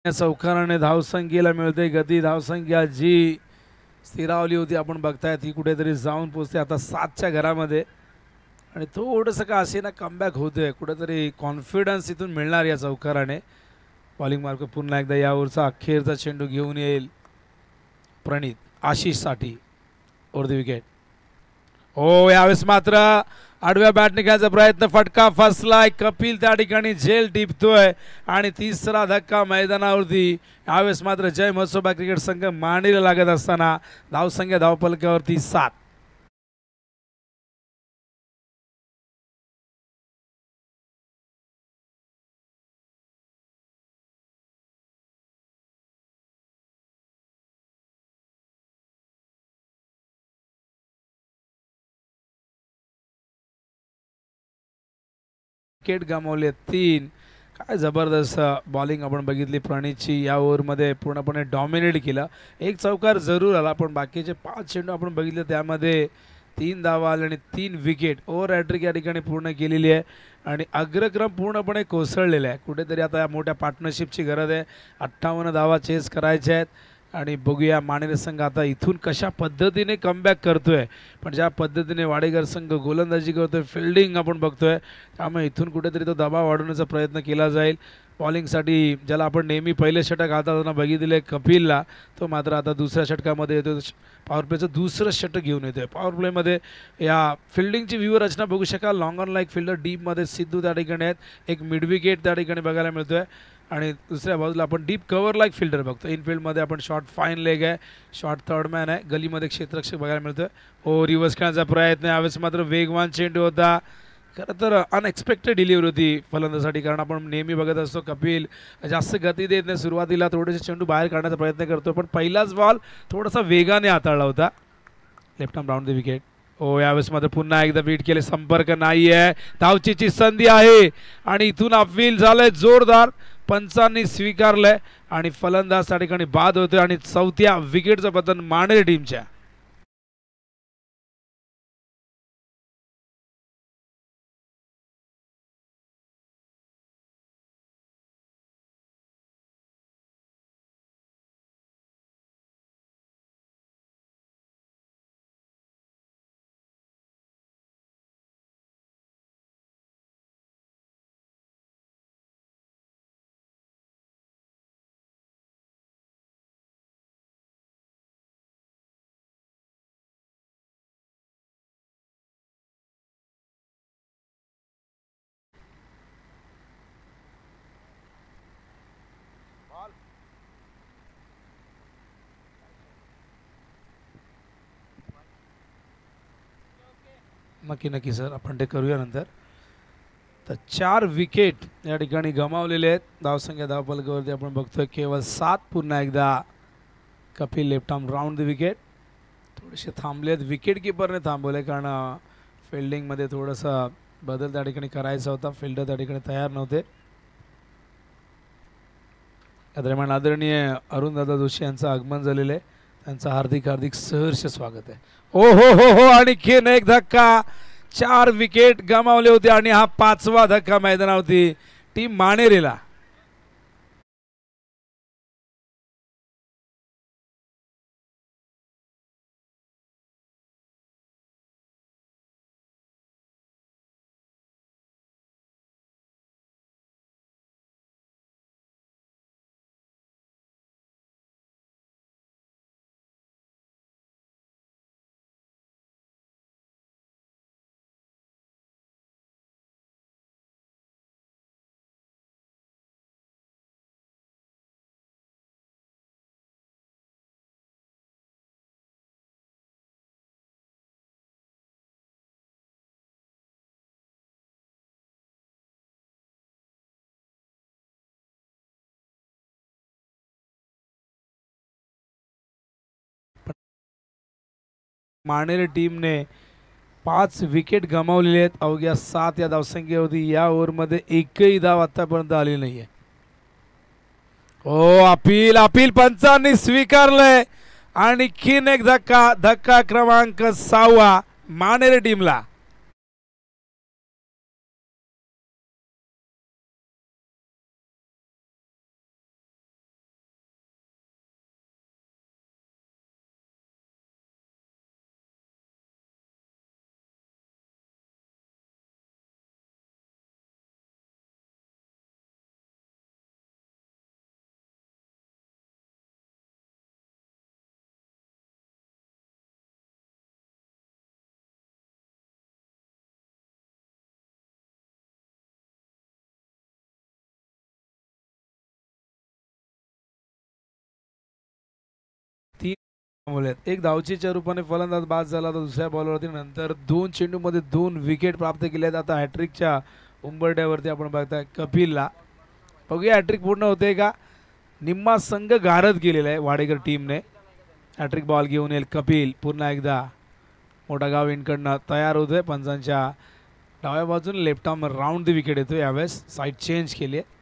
चौकाराने धावसंख्येला मिळते गती. धावसंख्या जी स्थिरावली होती आपण बघताय ती कुठेतरी जाऊन पोचते आता 7च्या घरामध्ये आणि थोडंसं का असे ना कमबॅक होतोय. कुठेतरी कॉन्फिडन्स इथून मिळणार या चौकाराने. बॉलिंग मार्क पुन्हा एकदा यावरचा अखेरचा चेंडू घेऊन येईल प्रणीत आशिषसाठी. Over the wicket. हो यावेळेस मात्र आडव्या बॅटने खेळायचा प्रयत्न. फटका फसलाय. कपिल त्या ठिकाणी झेल टिपतोय आणि तिसरा धक्का मैदानावरती. यावेळेस मात्र जय मसोबा क्रिकेट संघ मानेला लागत असताना धावसंख्या धावपलकावरती 7. विकेट गमावले 3. काय जबरदस्त बॉलिंग आपण बघितली प्रणीतची या ओव्हरमध्ये पूर्णपणे डॉमिनेट केलं. एक चौकार जरूर आला पण बाकीचे 5 चेंडू आपण बघितले त्यामध्ये 3 धावा आल्या आणि 3 विकेट. ओव्हर हॅट्रिक या ठिकाणी पूर्ण केलेली आहे आणि अग्रक्रम पूर्णपणे कोसळलेला आहे. कुठेतरी आता या मोठ्या पार्टनरशिपची गरज आहे. 58 धावा चेस करायच्या आहेत आणि बघूया मानेरे संघ आता इथून कशा पद्धतीने कमबॅक करतोय. पण ज्या पद्धतीने वाडेकर संघ गोलंदाजी करतोय, फिल्डिंग आपण बघतोय, त्यामुळे इथून कुठेतरी तो दबाव वाढवण्याचा प्रयत्न केला जाईल. बॉलिंगसाठी ज्याला आपण नेहमी पहिले षटक हाताळताना बघितले कपिलला, तो मात्र आता दुसऱ्या षटकामध्ये येतो. पॉवर प्लेचं दुसरं षटक घेऊन येतोय. पॉवर प्लेमध्ये या फिल्डिंगची व्यूहरचना बघू शकाल. लॉंग ऑन लाईक फिल्डर डीपमध्ये सिद्धू त्या ठिकाणी आहेत. एक मिड विकेट त्या ठिकाणी बघायला मिळतोय आणि दुसऱ्या बाजूला आपण डीप कव्हर लाईक फिल्डर बघतो. इनफिल्डमध्ये आपण शॉर्ट फाईन लेग आहे, शॉर्ट थर्ड मॅन आहे, गलीमध्ये क्षेत्ररक्षक बघायला मिळतोय. ओ रिव्हर्स खेळण्याचा प्रयत्न आहे, यावेळेस मात्र वेगवान चेंडू होता. खरं तर अनएक्सपेक्टेड डिलिव्हरी होती फलंदाजासाठी, कारण आपण नेहमी बघत असतो कपिल जास्त गती देत नाही. सुरुवातीला थोडेसे चेंडू बाहेर काढण्याचा प्रयत्न करतो पण पहिलाच बॉल थोडासा वेगाने हाताळला होता. Left arm round the wicket. ओ यावेळेस मात्र पुन्हा एकदा बीट केले, संपर्क नाही आहे. धावचीची संधी आहे आणि इथून अपील झालंय जोरदार, पंचांनी स्वीकारलंय आणि फलंदाज त्या ठिकाणी बाद होतोय आणि 4थ्या विकेटचं पतन मानेरे टीमच्या. नक्की सर, आपण ते करूया नंतर. तर 4 विकेट या ठिकाणी गमावलेले आहेत. धावसंख्या धावफलकावरती आपण बघतोय केवळ 7. पुन्हा एकदा Kapil left arm round the wicket. थोडेसे थांबलेत, विकेट किपरने थांबवले कारण फिल्डिंगमध्ये थोडासा बदल त्या ठिकाणी करायचा होता. फिल्डर त्या ठिकाणी तयार नव्हते. या दरम्यान आदरणीय अरुणदादा जोशी यांचं आगमन झालेलं आहे. त्यांचं हार्दिक सहर्ष स्वागत आहे. ओ हो आणखीन एक धक्का. 4 विकेट गमावले होते आणि हा 5वा धक्का मैदानावरती टीम मानेरेला. मानेरे टीमने 5 विकेट गमावलेले आहेत. अवघ्या 7 या धावसंख्येवरती या ओव्हरमध्ये एकही धाव आतापर्यंत आली नाहीये. ओ अपील पंचांनी स्वीकारलंय. आणखीन एक धक्का क्रमांक 6वा मानेरे टीमला. एक धावचीच्या रूपाने फलंदाज बाद झाला तर दुसऱ्या बॉलवरती नंतर 2 चेंडूमध्ये 2 विकेट प्राप्त केल्यात. आता हॅट्रिकच्या उंबरट्यावरती आपण बघताय कपिलला. बघूया हॅट्रिक पूर्ण होते का. निम्मा संघ गारद केलेला आहे वाडेकर टीमने. हॅट्रिक बॉल घेऊन येईल कपिल. पुन्हा एकदा मोठा गाव इनकडनं तयार होतोय. पंचांच्या डाव्या बाजूने left arm round the wicket येतो. यावेळेस साईड चेंज केली आहे.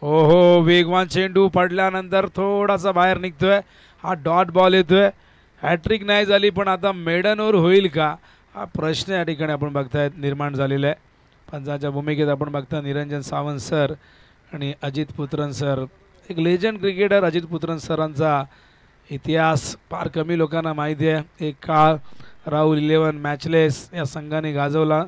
हो हो, वेगवान चेंडू पडल्यानंतर थोडासा बाहेर निघतोय. हा डॉट बॉल येतोय. हॅट्रिक नाही झाली पण आता मेडनवर होईल का हा प्रश्न या ठिकाणी आपण बघतायत निर्माण झालेला आहे. पंचांच्या भूमिकेत आपण बघता निरंजन सावंत सर आणि अजित पुत्रन सर. एक लेजंड क्रिकेटर अजित पुत्रन सरांचा इतिहास फार कमी लोकांना माहिती आहे. एक काळ राहुल 11 मॅचलेस या संघाने गाजवला.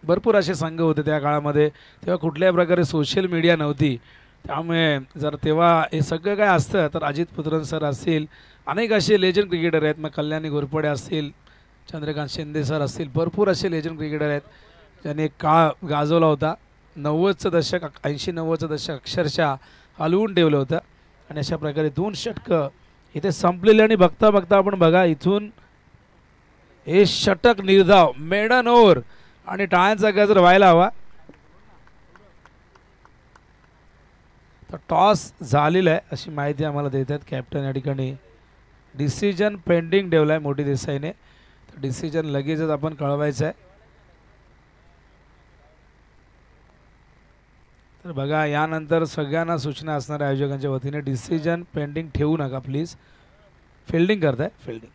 भरपूर असे संघ होते त्या काळामध्ये. तेव्हा कुठल्याही प्रकारे सोशल मीडिया नव्हती. त्यामुळे जर तेव्हा हे सगळं काय असतं तर अजित पुत्रन सर असतील, अनेक असे लेजंड क्रिकेटर आहेत. मग कल्याणी घोरपडे असतील, चंद्रकांत शिंदे सर असतील, भरपूर असे लेजंड क्रिकेटर आहेत ज्यांनी एक काळ गाजवला होता. 90चं दशक 80-90चं दशक अक्षरशः हलवून ठेवलं होतं. आणि अशा प्रकारे 2 षटकं इथे संपलेले. आणि बघता बघता आपण बघा इथून हे षटक निर्धाव मेडन ओव्हर आणि टाळ्यांचा गजर व्हायला हवा. तर टॉस झालेला आहे अशी माहिती आम्हाला देत आहेत कॅप्टन. या ठिकाणी डिसिजन पेंडिंग ठेवला आहे मोठी देसाईने. तर डिसिजन लगेचच आपण कळवायचं आहे. तर बघा यानंतर सगळ्यांना सूचना असणार आयोजकांच्या वतीने डिसिजन पेंडिंग ठेवू नका प्लीज. फिल्डिंग करताय फिल्डिंग.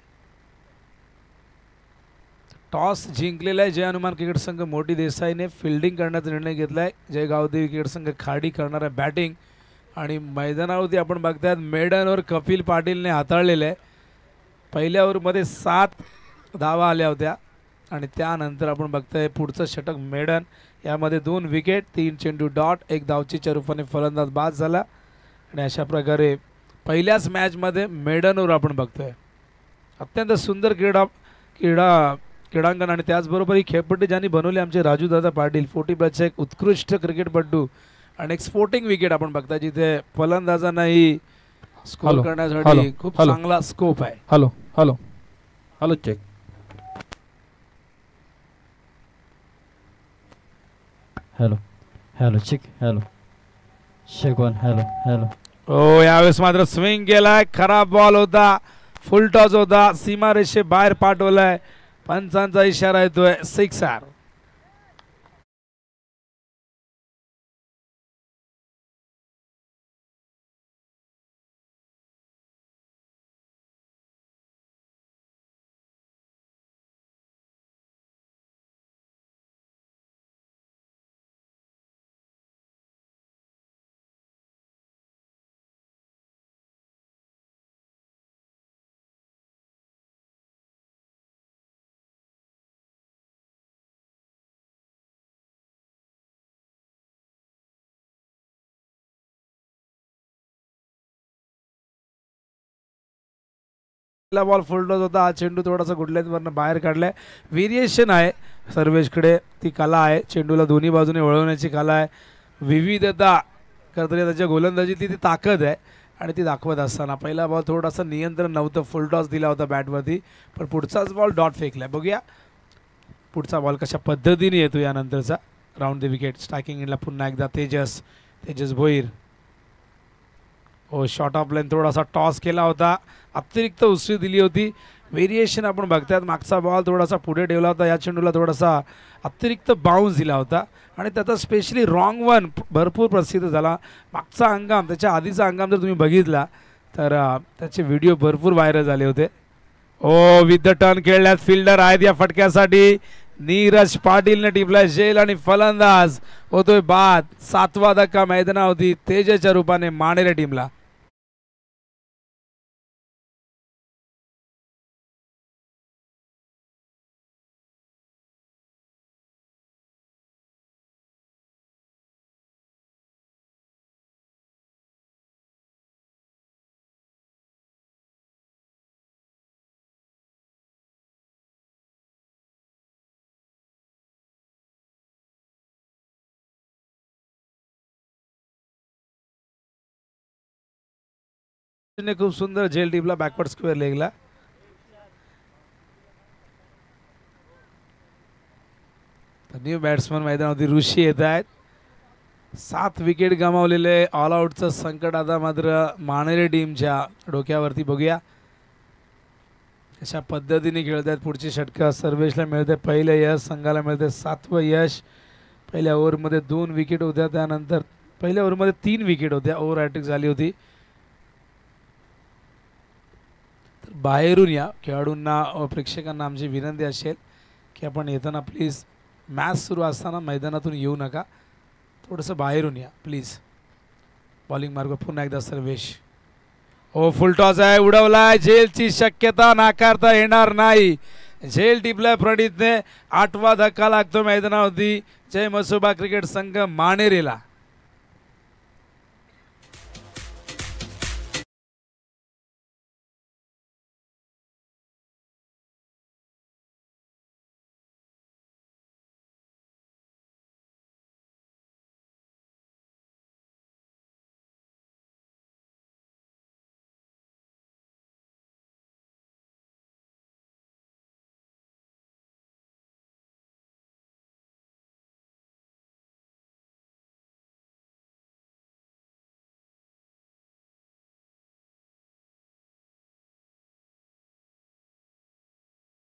टॉस जिंकलेला आहे जय हनुमान क्रिकेट संघ मोठी देसाईने. फिल्डिंग करण्याचा निर्णय घेतला आहे. जय गावदेवी क्रिकेट संघ खाडी करणार आहे बॅटिंग. आणि मैदानावरती आपण बघतायत मेडनवर कपिल पाटीलने हाताळलेलं आहे. पहिल्या ओव्हरमध्ये 7 धावा आल्या होत्या. आणि त्यानंतर आपण बघताय पुढचं षटक मेडन. यामध्ये 2 विकेट 3 चेंडू डॉट 1 धावचीच्या रूपाने फलंदाज बाद झाला. आणि अशा प्रकारे पहिल्याच मॅचमध्ये मेडनवर आपण बघतोय. अत्यंत सुंदर क्रीडांगण आणि त्याचबरोबर ही खेळपट्टी ज्यांनी बनवली आमचे राजूदादा पाटील 40+ एक उत्कृष्ट क्रिकेटपटू. आणि एक स्पोर्टिंग विकेट आपण बघता जिथे फलंदाजांनाही स्कोर करण्यासाठी खूप चांगला स्कोप आहे. Hello hello hello check. Hello hello check. Hello check 1. Hello hello. हो यावेळेस मात्र स्विंग केलाय. खराब बॉल होता. फुल टॉस होता. सीमारेषे बाहेर पाठवलाय. पंचांचा इशारा येतोय 6 बॉल फुल टॉस होता. हा चेंडू थोडासा गुडल्यावरनं बाहेर काढलाय. व्हेरिएशन आहे सर्वेशकडे. ती कला आहे चेंडूला दोन्ही बाजूने वळवण्याची कला आहे. विविधता करताना त्याच्या गोलंदाजीतली ती ताकद आहे. आणि ती दाखवत असताना पहिला बॉल थोडासा नियंत्रण नव्हतं. फुल टॉस दिला होता बॅटवरती. पण पुढचाच बॉल डॉट फेकलाय. बघूया पुढचा बॉल कशा पद्धतीने येतो यानंतरचा. राऊंड द विकेट स्ट्रायकिंग एंडला पुन्हा एकदा तेजस भोईर. हो शॉर्ट ऑफ लाईन थोडासा टॉस केला होता. अतिरिक्त उसळी दिली होती. व्हेरिएशन आपण बघतायत. मागचा बॉल थोडासा पुढे ठेवला होता. या चेंडूला थोडासा अतिरिक्त बाउन्स दिला होता. आणि त्याचा स्पेशली रॉंग वन भरपूर प्रसिद्ध झाला. मागचा हंगाम त्याच्या आधीचा हंगाम जर तुम्ही बघितला तर त्याचे व्हिडिओ भरपूर व्हायरल झाले होते. ओ विथ द टर्न खेळल्यात फिल्डर आहेत या फटक्यासाठी. नीरज पाटीलने टिपलाय झेल आणि फलंदाज होतोय बाद. 7वा धक्का मैदानावरती तेजच्या रूपाने मानेरे टीमला. खूप सुंदर झेल टिपला बॅकवर्ड स्क्वेअर लेगला. न्यू बॅट्समन मैदानावरती ऋषी येत आहेत. 7 विकेट गमावलेले. ऑल आउटचं संकट आता मात्र मानेरे टीमच्या डोक्यावरती. बघूया अशा पद्धतीने खेळत आहेत पुढची षटकं. सर्वेशला मिळते पहिलं यश. संघाला मिळते 7वं यश. पहिल्या ओव्हरमध्ये 2 विकेट होत्या. त्यानंतर पहिल्या ओव्हरमध्ये 3 विकेट होत्या, ओव्हर हॅट्रिक झाली होती. तर बाहेरून या खेळाडूंना प्रेक्षकांना आमची विनंती असेल की आपण येताना प्लीज मॅच सुरू असताना मैदानातून येऊ नका, थोडंसं बाहेरून या प्लीज. बॉलिंग मार्ग पुन्हा एकदा सर्वेश. हो फुल टॉस आहे, उडवलाय. झेलची शक्यता नाकारता येणार नाही. झेल टिपलाय प्रणितने. 8वा धक्का लागतो मैदानावरती जय मसोबा क्रिकेट संघ मानेरीला.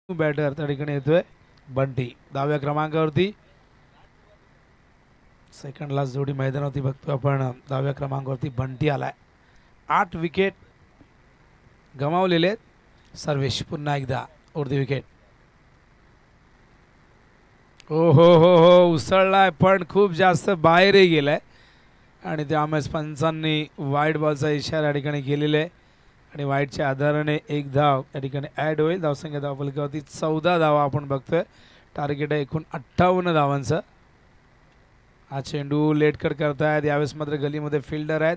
बॅटर त्या ठिकाणी येतोय बंटी दहाव्या क्रमांकावरती. सेकंड लास्ट जोडी मैदानावरती बघतो आपण. 10व्या क्रमांकावरती बंटी आलाय. 8 विकेट गमावलेले. सर्वेश पुन्हा एकदा उरती विकेट. हो हो हो हो उसळलाय पण खूप जास्त बाहेरही गेलाय आणि त्यामुळे पंचांनी वाईट बॉलचा इशारा या ठिकाणी केलेला आहे आणि वाईटच्या आधाराने 1 धाव या ठिकाणी ॲड होईल. धावसंख्या धावफलकावरती 14 धावा आपण बघतोय. टार्गेट आहे एकूण 58 धावांचं. हा चेंडू लेट कट करतायत. यावेळेस मात्र गलीमध्ये फिल्डर आहेत.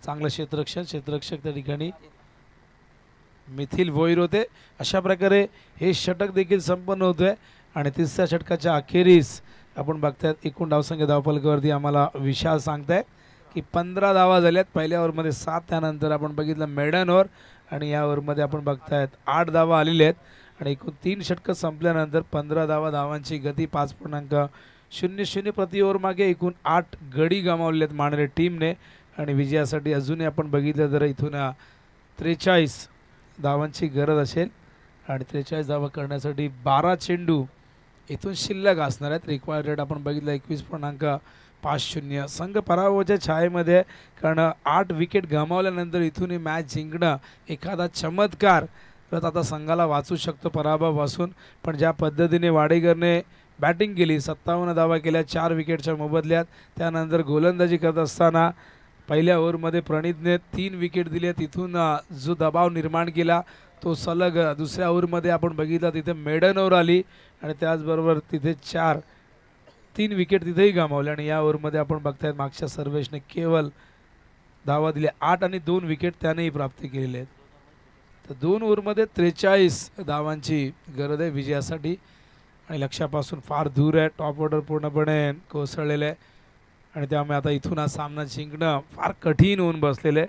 चांगलं क्षेत्ररक्षक त्या ठिकाणी मिथिल भोईर होते. अशा प्रकारे हे षटक देखील संपन्न होतोय आणि 3ऱ्या षटकाच्या अखेरीस आपण बघतायत एकूण धावसंख्या धावफलकावरती आम्हाला विशाल सांगतायत की 15 धावा झाल्यात. पहिल्या ओव्हरमध्ये 7, त्यानंतर आपण बघितलं मेडन ओव्हर आणि या ओव्हरमध्ये आपण बघतायत 8 धावा आलेल्या आहेत आणि एकूण 3 षटकं संपल्यानंतर 15 धावांची गती 5.00 प्रति ओव्हर मागे एकूण 8 गडी गमावले आहेत मानरे टीमने आणि विजयासाठी अजूनही आपण बघितलं तर इथून 43 धावांची गरज असेल आणि 43 धावा करण्यासाठी 12 चेंडू इथून शिल्लक असणार आहेत. रिक्वायर्ड रेट आपण बघितलं 21.50. संघ पराभवाच्या छायेमध्ये कारण 8 विकेट गमावल्यानंतर इथून मॅच जिंकणं एखादा चमत्कार तर आता संघाला वाचू शकतो पराभवापासून. पण ज्या पद्धतीने वाडेकरने बॅटिंग केली, 57 धावा केल्या 4 विकेटच्या मोबदल्यात. त्यानंतर गोलंदाजी करत असताना पहिल्या ओव्हरमध्ये प्रणितने 3 विकेट दिले. तिथून जो दबाव निर्माण केला तो सलग दुसऱ्या ओव्हरमध्ये आपण बघितला तिथे मेडन ओव्हर आली आणि त्याचबरोबर तिथे 3 विकेट तिथेही गमावले आणि या ओव्हरमध्ये आपण बघतायत मागच्या सर्वेशने केवळ धावा दिल्या 8 आणि 2 विकेट त्यानेही प्राप्त केलेले आहेत. तर 2 ओव्हरमध्ये 43 धावांची गरज आहे विजयासाठी आणि लक्ष्यापासून फार दूर आहे. टॉप ऑर्डर पूर्णपणे कोसळलेलं आहे आणि त्यामुळे आता इथून हा सामना जिंकणं फार कठीण होऊन बसलेलं आहे.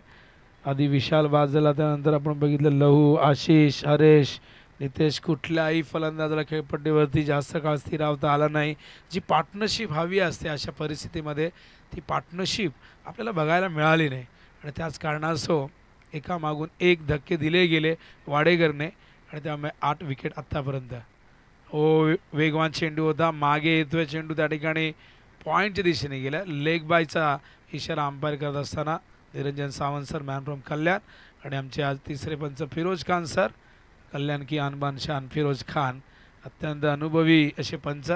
आधी विशाल बाद झाला, त्यानंतर आपण बघितलं लहू, आशिष, हरेश, नितेश कुठल्याही फलंदाजाला खेळपट्टीवरती जास्त काळ स्थिरावता आला नाही. जी पार्टनरशिप हवी असते अशा परिस्थितीमध्ये ती पार्टनरशिप आपल्याला बघायला मिळाली नाही आणि त्याच कारणास्तव एकामागून एक धक्के दिले गेले वाडेकरने आणि त्यामुळे 8 विकेट आत्तापर्यंत. वेगवान चेंडू होता, मागे येतोय चेंडू त्या ठिकाणी पॉईंटच्या दिशेने गेला. लेग बायचा इशारा अंपायर करत असताना Niranjan Sawant sir, man from Kalyan आणि आमचे आज 3रे पंच फिरोज खान सर, कल्याण की आनबान शान फिरोज खान. अत्यंत अनुभवी असे पंच,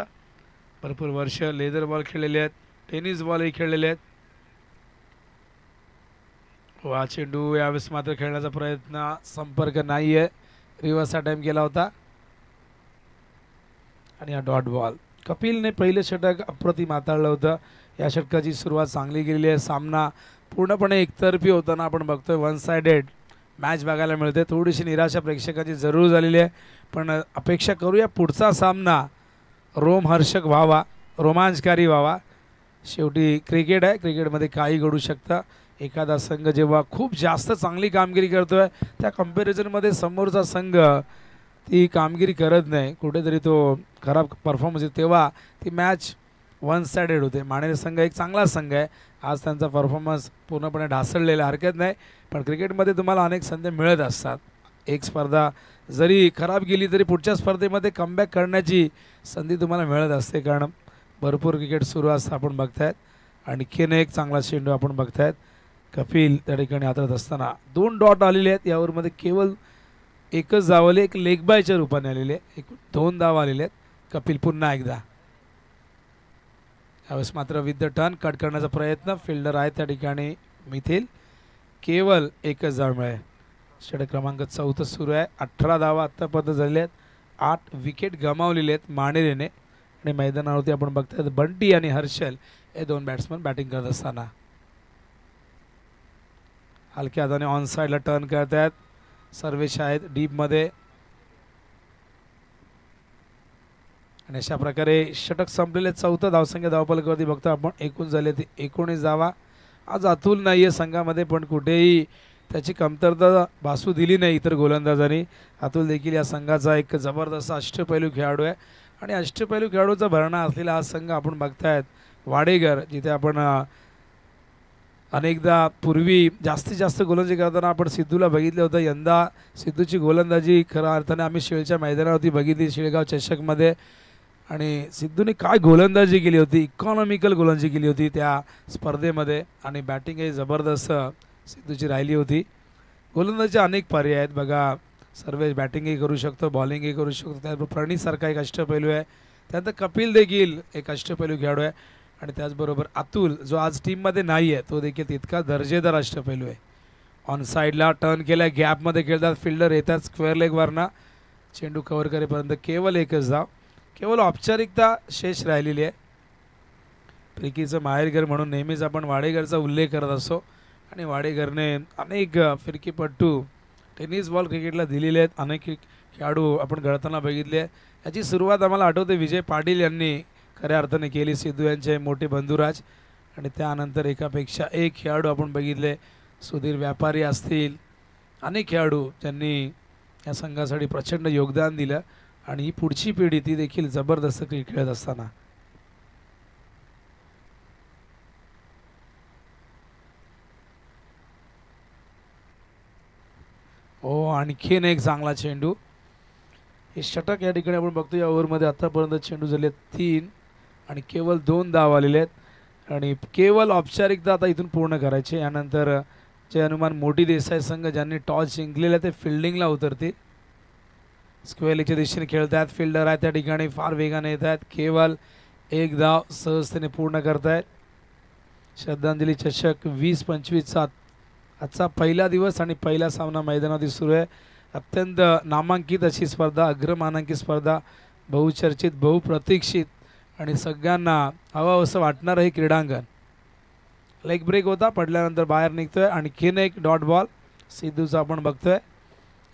भरपूर वर्ष लेदर बॉल खेळलेले आहेत, टेनिस बॉलही खेळलेले आहेत. हा चेंडू यावेळेस मात्र खेळण्याचा प्रयत्न, संपर्क नाही आहे, रिव्हर्स अटॅम्प्ट केला होता आणि हा डॉट बॉल. कपिलने पहिले षटक अप्रतिम हाताळलं होतं. या षटकाची सुरुवात चांगली केलेली आहे. सामना पूर्णपणे एकतर्फी होताना आपण बघतोय, 1 साइडेड मॅच बघायला मिळते. थोडीशी निराशा प्रेक्षकांची जरूर झालेली आहे, पण अपेक्षा करूया पुढचा सामना रोमहर्षक व्हावा, रोमांचकारी व्हावा. शेवटी क्रिकेट आहे, क्रिकेटमध्ये काही घडू शकतं. एखादा संघ जेव्हा खूप जास्त चांगली कामगिरी करतोय त्या कंपॅरिझनमध्ये समोरचा संघ ती कामगिरी करत नाही, कुठेतरी तो खराब परफॉर्मन्स येतो, तेव्हा ती मॅच 1 साइडेड होते. मानेरी संघ एक चांगला संघ आहे, आज त्यांचा परफॉर्मन्स पूर्णपणे ढासळलेला हरकत नाही, पण क्रिकेटमध्ये तुम्हाला अनेक संधी मिळत असतात. एक स्पर्धा जरी खराब गेली तरी पुढच्या स्पर्धेमध्ये कमबॅक करण्याची संधी तुम्हाला मिळत असते, कारण भरपूर क्रिकेट सुरू असतं आपण बघतायत आणखीन एक चांगला चेंडू आपण बघतायत. कपिल त्या ठिकाणी हातात असताना 2 डॉट आलेले आहेत. या ओव्हरमध्ये केवळ एकच धाव आली, एक लेग बायच्या रूपाने आलेले, एकूण 2 धाव आलेले आहेत. कपिल पुन्हा एकदा यावेळेस मात्र विथ द टर्न कट करण्याचा प्रयत्न. फिल्डर आहे त्या ठिकाणी मिथिल. केवळ एकच धाव मिळाली. षटक क्रमांक 14 सुरू आहे. 18 धावा आत्तापर्यंत झालेल्या आहेत. 8 विकेट गमावलेले आहेत मानेरेने. आणि मैदानावरती आपण बघतायत बंटी आणि हर्षल हे 2 बॅट्समन बॅटिंग करत असताना हलक्या हाताने ऑन साईडला टर्न करत आहेत. सर्वेश आहेत डीपमध्ये. आणि अशा प्रकारे षटक संपलेले 14 धावसंख्या धावफलकावरती बघतो आपण. एकूण झाले ते 19 धावा. आज अतुल नाही आहे संघामध्ये, पण कुठेही त्याची कमतरता भासू दिली नाही इतर गोलंदाजांनी. अतुल देखील या संघाचा एक जबरदस्त अष्टपैलू खेळाडू आहे. आणि अष्टपैलू खेळाडूचा भरणा असलेला हा संघ आपण बघतायत वाडेगर, जिथे आपण अनेकदा पूर्वी जास्तीत जास्त गोलंदाजी करताना आपण सिद्धूला बघितलं होतं. यंदा सिद्धूची गोलंदाजी खऱ्या अर्थाने आम्ही शेळच्या मैदानावरती बघितली, शेळगाव चषकमध्ये. आणि सिद्धूने काय गोलंदाजी केली होती, इकॉनॉमिकल गोलंदाजी केली होती त्या स्पर्धेमध्ये. आणि बॅटिंग ही जबरदस्त सिद्धूची राहिली होती. गोलंदाजीचे अनेक पर्याय आहेत बघा. सर्व बॅटिंगही करू शकतो, बॉलिंगही करू शकतो. त्याबरोबर प्रणीतसारखा एक अष्टपैलू आहे. त्यानंतर कपिल देखील एक अष्टपैलू खेळाडू आहे. आणि त्याचबरोबर अतुल जो आज टीममध्ये नाही आहे, तो देखील तितका दर्जेदार अष्टपैलू आहे. ऑन साईडला टर्न केला, गॅपमध्ये खेळतात. फिल्डर येतात स्क्वेअर लेगवरनं. चेंडू कव्हर करेपर्यंत केवळ एकच धाव. केवळ औपचारिकता शेष राहिलेली आहे. फिरकीचं माहेरघर म्हणून नेहमीच आपण वाडेघरचा उल्लेख करत असतो. आणि वाडेघरने अनेक फिरकीपट्टू टेनिस बॉल क्रिकेटला दिलेले आहेत. अनेक खेळाडू आपण घडताना बघितले. याची सुरुवात आम्हाला आठवते विजय पाटील यांनी खऱ्या अर्थाने केली, सिद्धू यांचे मोठे बंधुराज. आणि त्यानंतर एकापेक्षा एक खेळाडू आपण बघितले. सुधीर व्यापारी असतील, अनेक खेळाडू ज्यांनी या संघासाठी प्रचंड योगदान दिलं. आणि ही पुढची पिढी ती देखील जबरदस्त क्रिकेट खेळत असताना आणखीन एक चांगला चेंडू. हे षटक या ठिकाणी आपण बघतो. या ओव्हरमध्ये आतापर्यंत चेंडू झाले 3 आणि केवळ 2 धाव आलेले आहेत. आणि केवळ औपचारिकता आता इथून पूर्ण करायची. यानंतर जे हनुमान मोठी देसाई संघ ज्यांनी टॉस जिंकलेला ते फिल्डिंगला उतरतील. स्क्वेअर लेगच्या दिशेने खेळत आहेत. फिल्डर आहे त्या ठिकाणी फार वेगाने येत आहेत. केवळ एक धाव सहजतेने पूर्ण करतायत. श्रद्धांजली चषक 20-25चा आजचा पहिला दिवस आणि पहिला सामना मैदानावरती सुरू आहे. अत्यंत नामांकित अशी स्पर्धा, अग्रमानांकित स्पर्धा, बहुचर्चित, बहुप्रतीक्षित आणि सगळ्यांना हवं असं वाटणारं हे क्रीडांगण. लेग ब्रेक होता, पडल्यानंतर बाहेर निघतोय. आणखीन एक डॉट बॉल सिद्धूचा आपण बघतोय.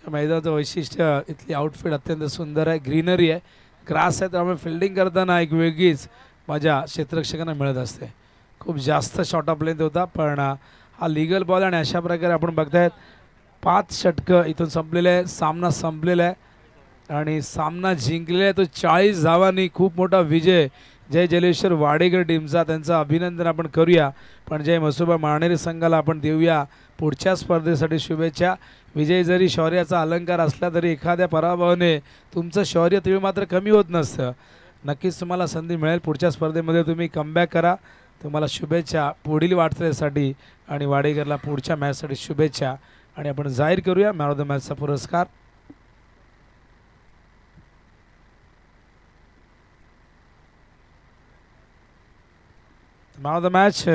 मैदानाचं वैशिष्ट्य इथली आउटफिट अत्यंत सुंदर आहे, ग्रीनरी आहे, ग्रास आहे. त्यामुळे फिल्डिंग करताना एक वेगळीच मजा क्षेत्ररक्षकांना मिळत असते. खूप जास्त शॉर्ट ऑफ लेंथ होता, पण हा लिगल बॉल. आणि अशा प्रकारे आपण बघतायत 5 षटकं इथून संपलेले आहे. सामना संपलेला आहे आणि सामना जिंकलेला आहे तो 40 धावांनी. खूप मोठा विजय जय जलेश्वर वाडेकर टीमचा. त्यांचं अभिनंदन आपण करूया. पण जय म्हसोबा माळनेरी संघाला आपण देऊया पुढच्या स्पर्धेसाठी शुभेच्छा. विजय जरी शौर्याचा अलंकार असला तरी एखाद्या पराभवाने तुमचं शौर्य तुम्ही मात्र कमी होत नसतं. नक्कीच तुम्हाला संधी मिळेल पुढच्या स्पर्धेमध्ये. तुम्ही कमबॅक करा. तुम्हाला शुभेच्छा पुढील वाटचालीसाठी आणि वाडेकरला पुढच्या मॅचसाठी शुभेच्छा. आणि आपण जाहीर करूया मॅन ऑफ द मॅचचा पुरस्कार. Man of the match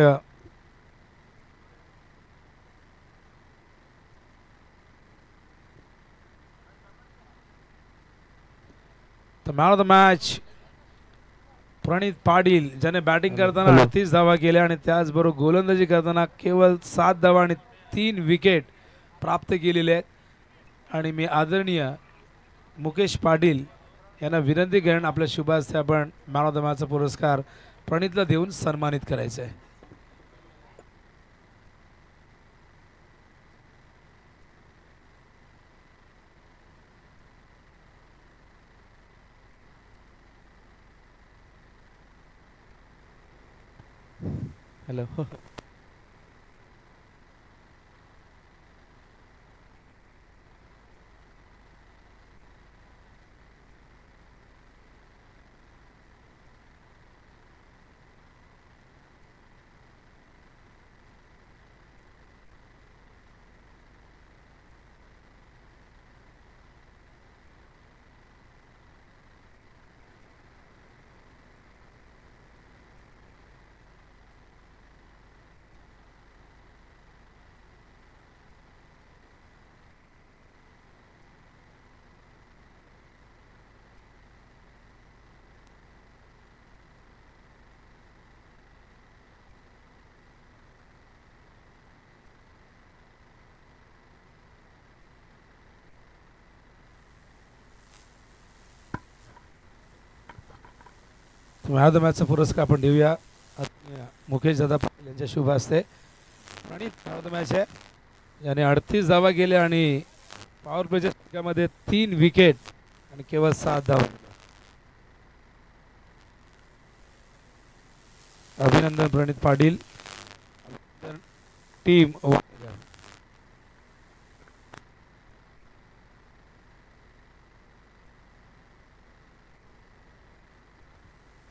man of the match Praneet Patil, ज्याने बॅटिंग करताना 38 धावा केल्या आणि त्याचबरोबर गोलंदाजी करताना केवळ 7 धावा आणि 3 विकेट प्राप्त केलेले आहेत. आणि मी आदरणीय मुकेश पाटील यांना विनंती करेन आपल्या शुभ हस्ते आपण मॅन ऑफ द मॅचचा पुरस्कार प्रणीतला देऊन सन्मानित करायचं आहे. हॅलो. मॅन ऑफ द मॅचचा पुरस्कार आपण देऊया मुकेश दादा पाटील यांच्या शुभ हस्ते. प्रणित मॅन ऑफ द मॅच आहे, याने 38 धावा गेल्या आणि पॉवर प्लेच्या षटकामध्ये 3 विकेट आणि केवळ 7 धावा. अभिनंदन Pranit Patil, team.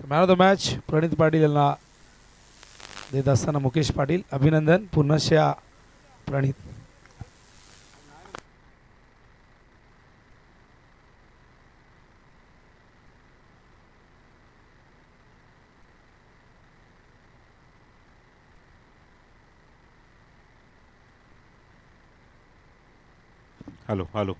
Man of the match Pranit Patil यांना देत असताना मुकेश पाटील. अभिनंदन पुनश्या प्रणित. Hello hello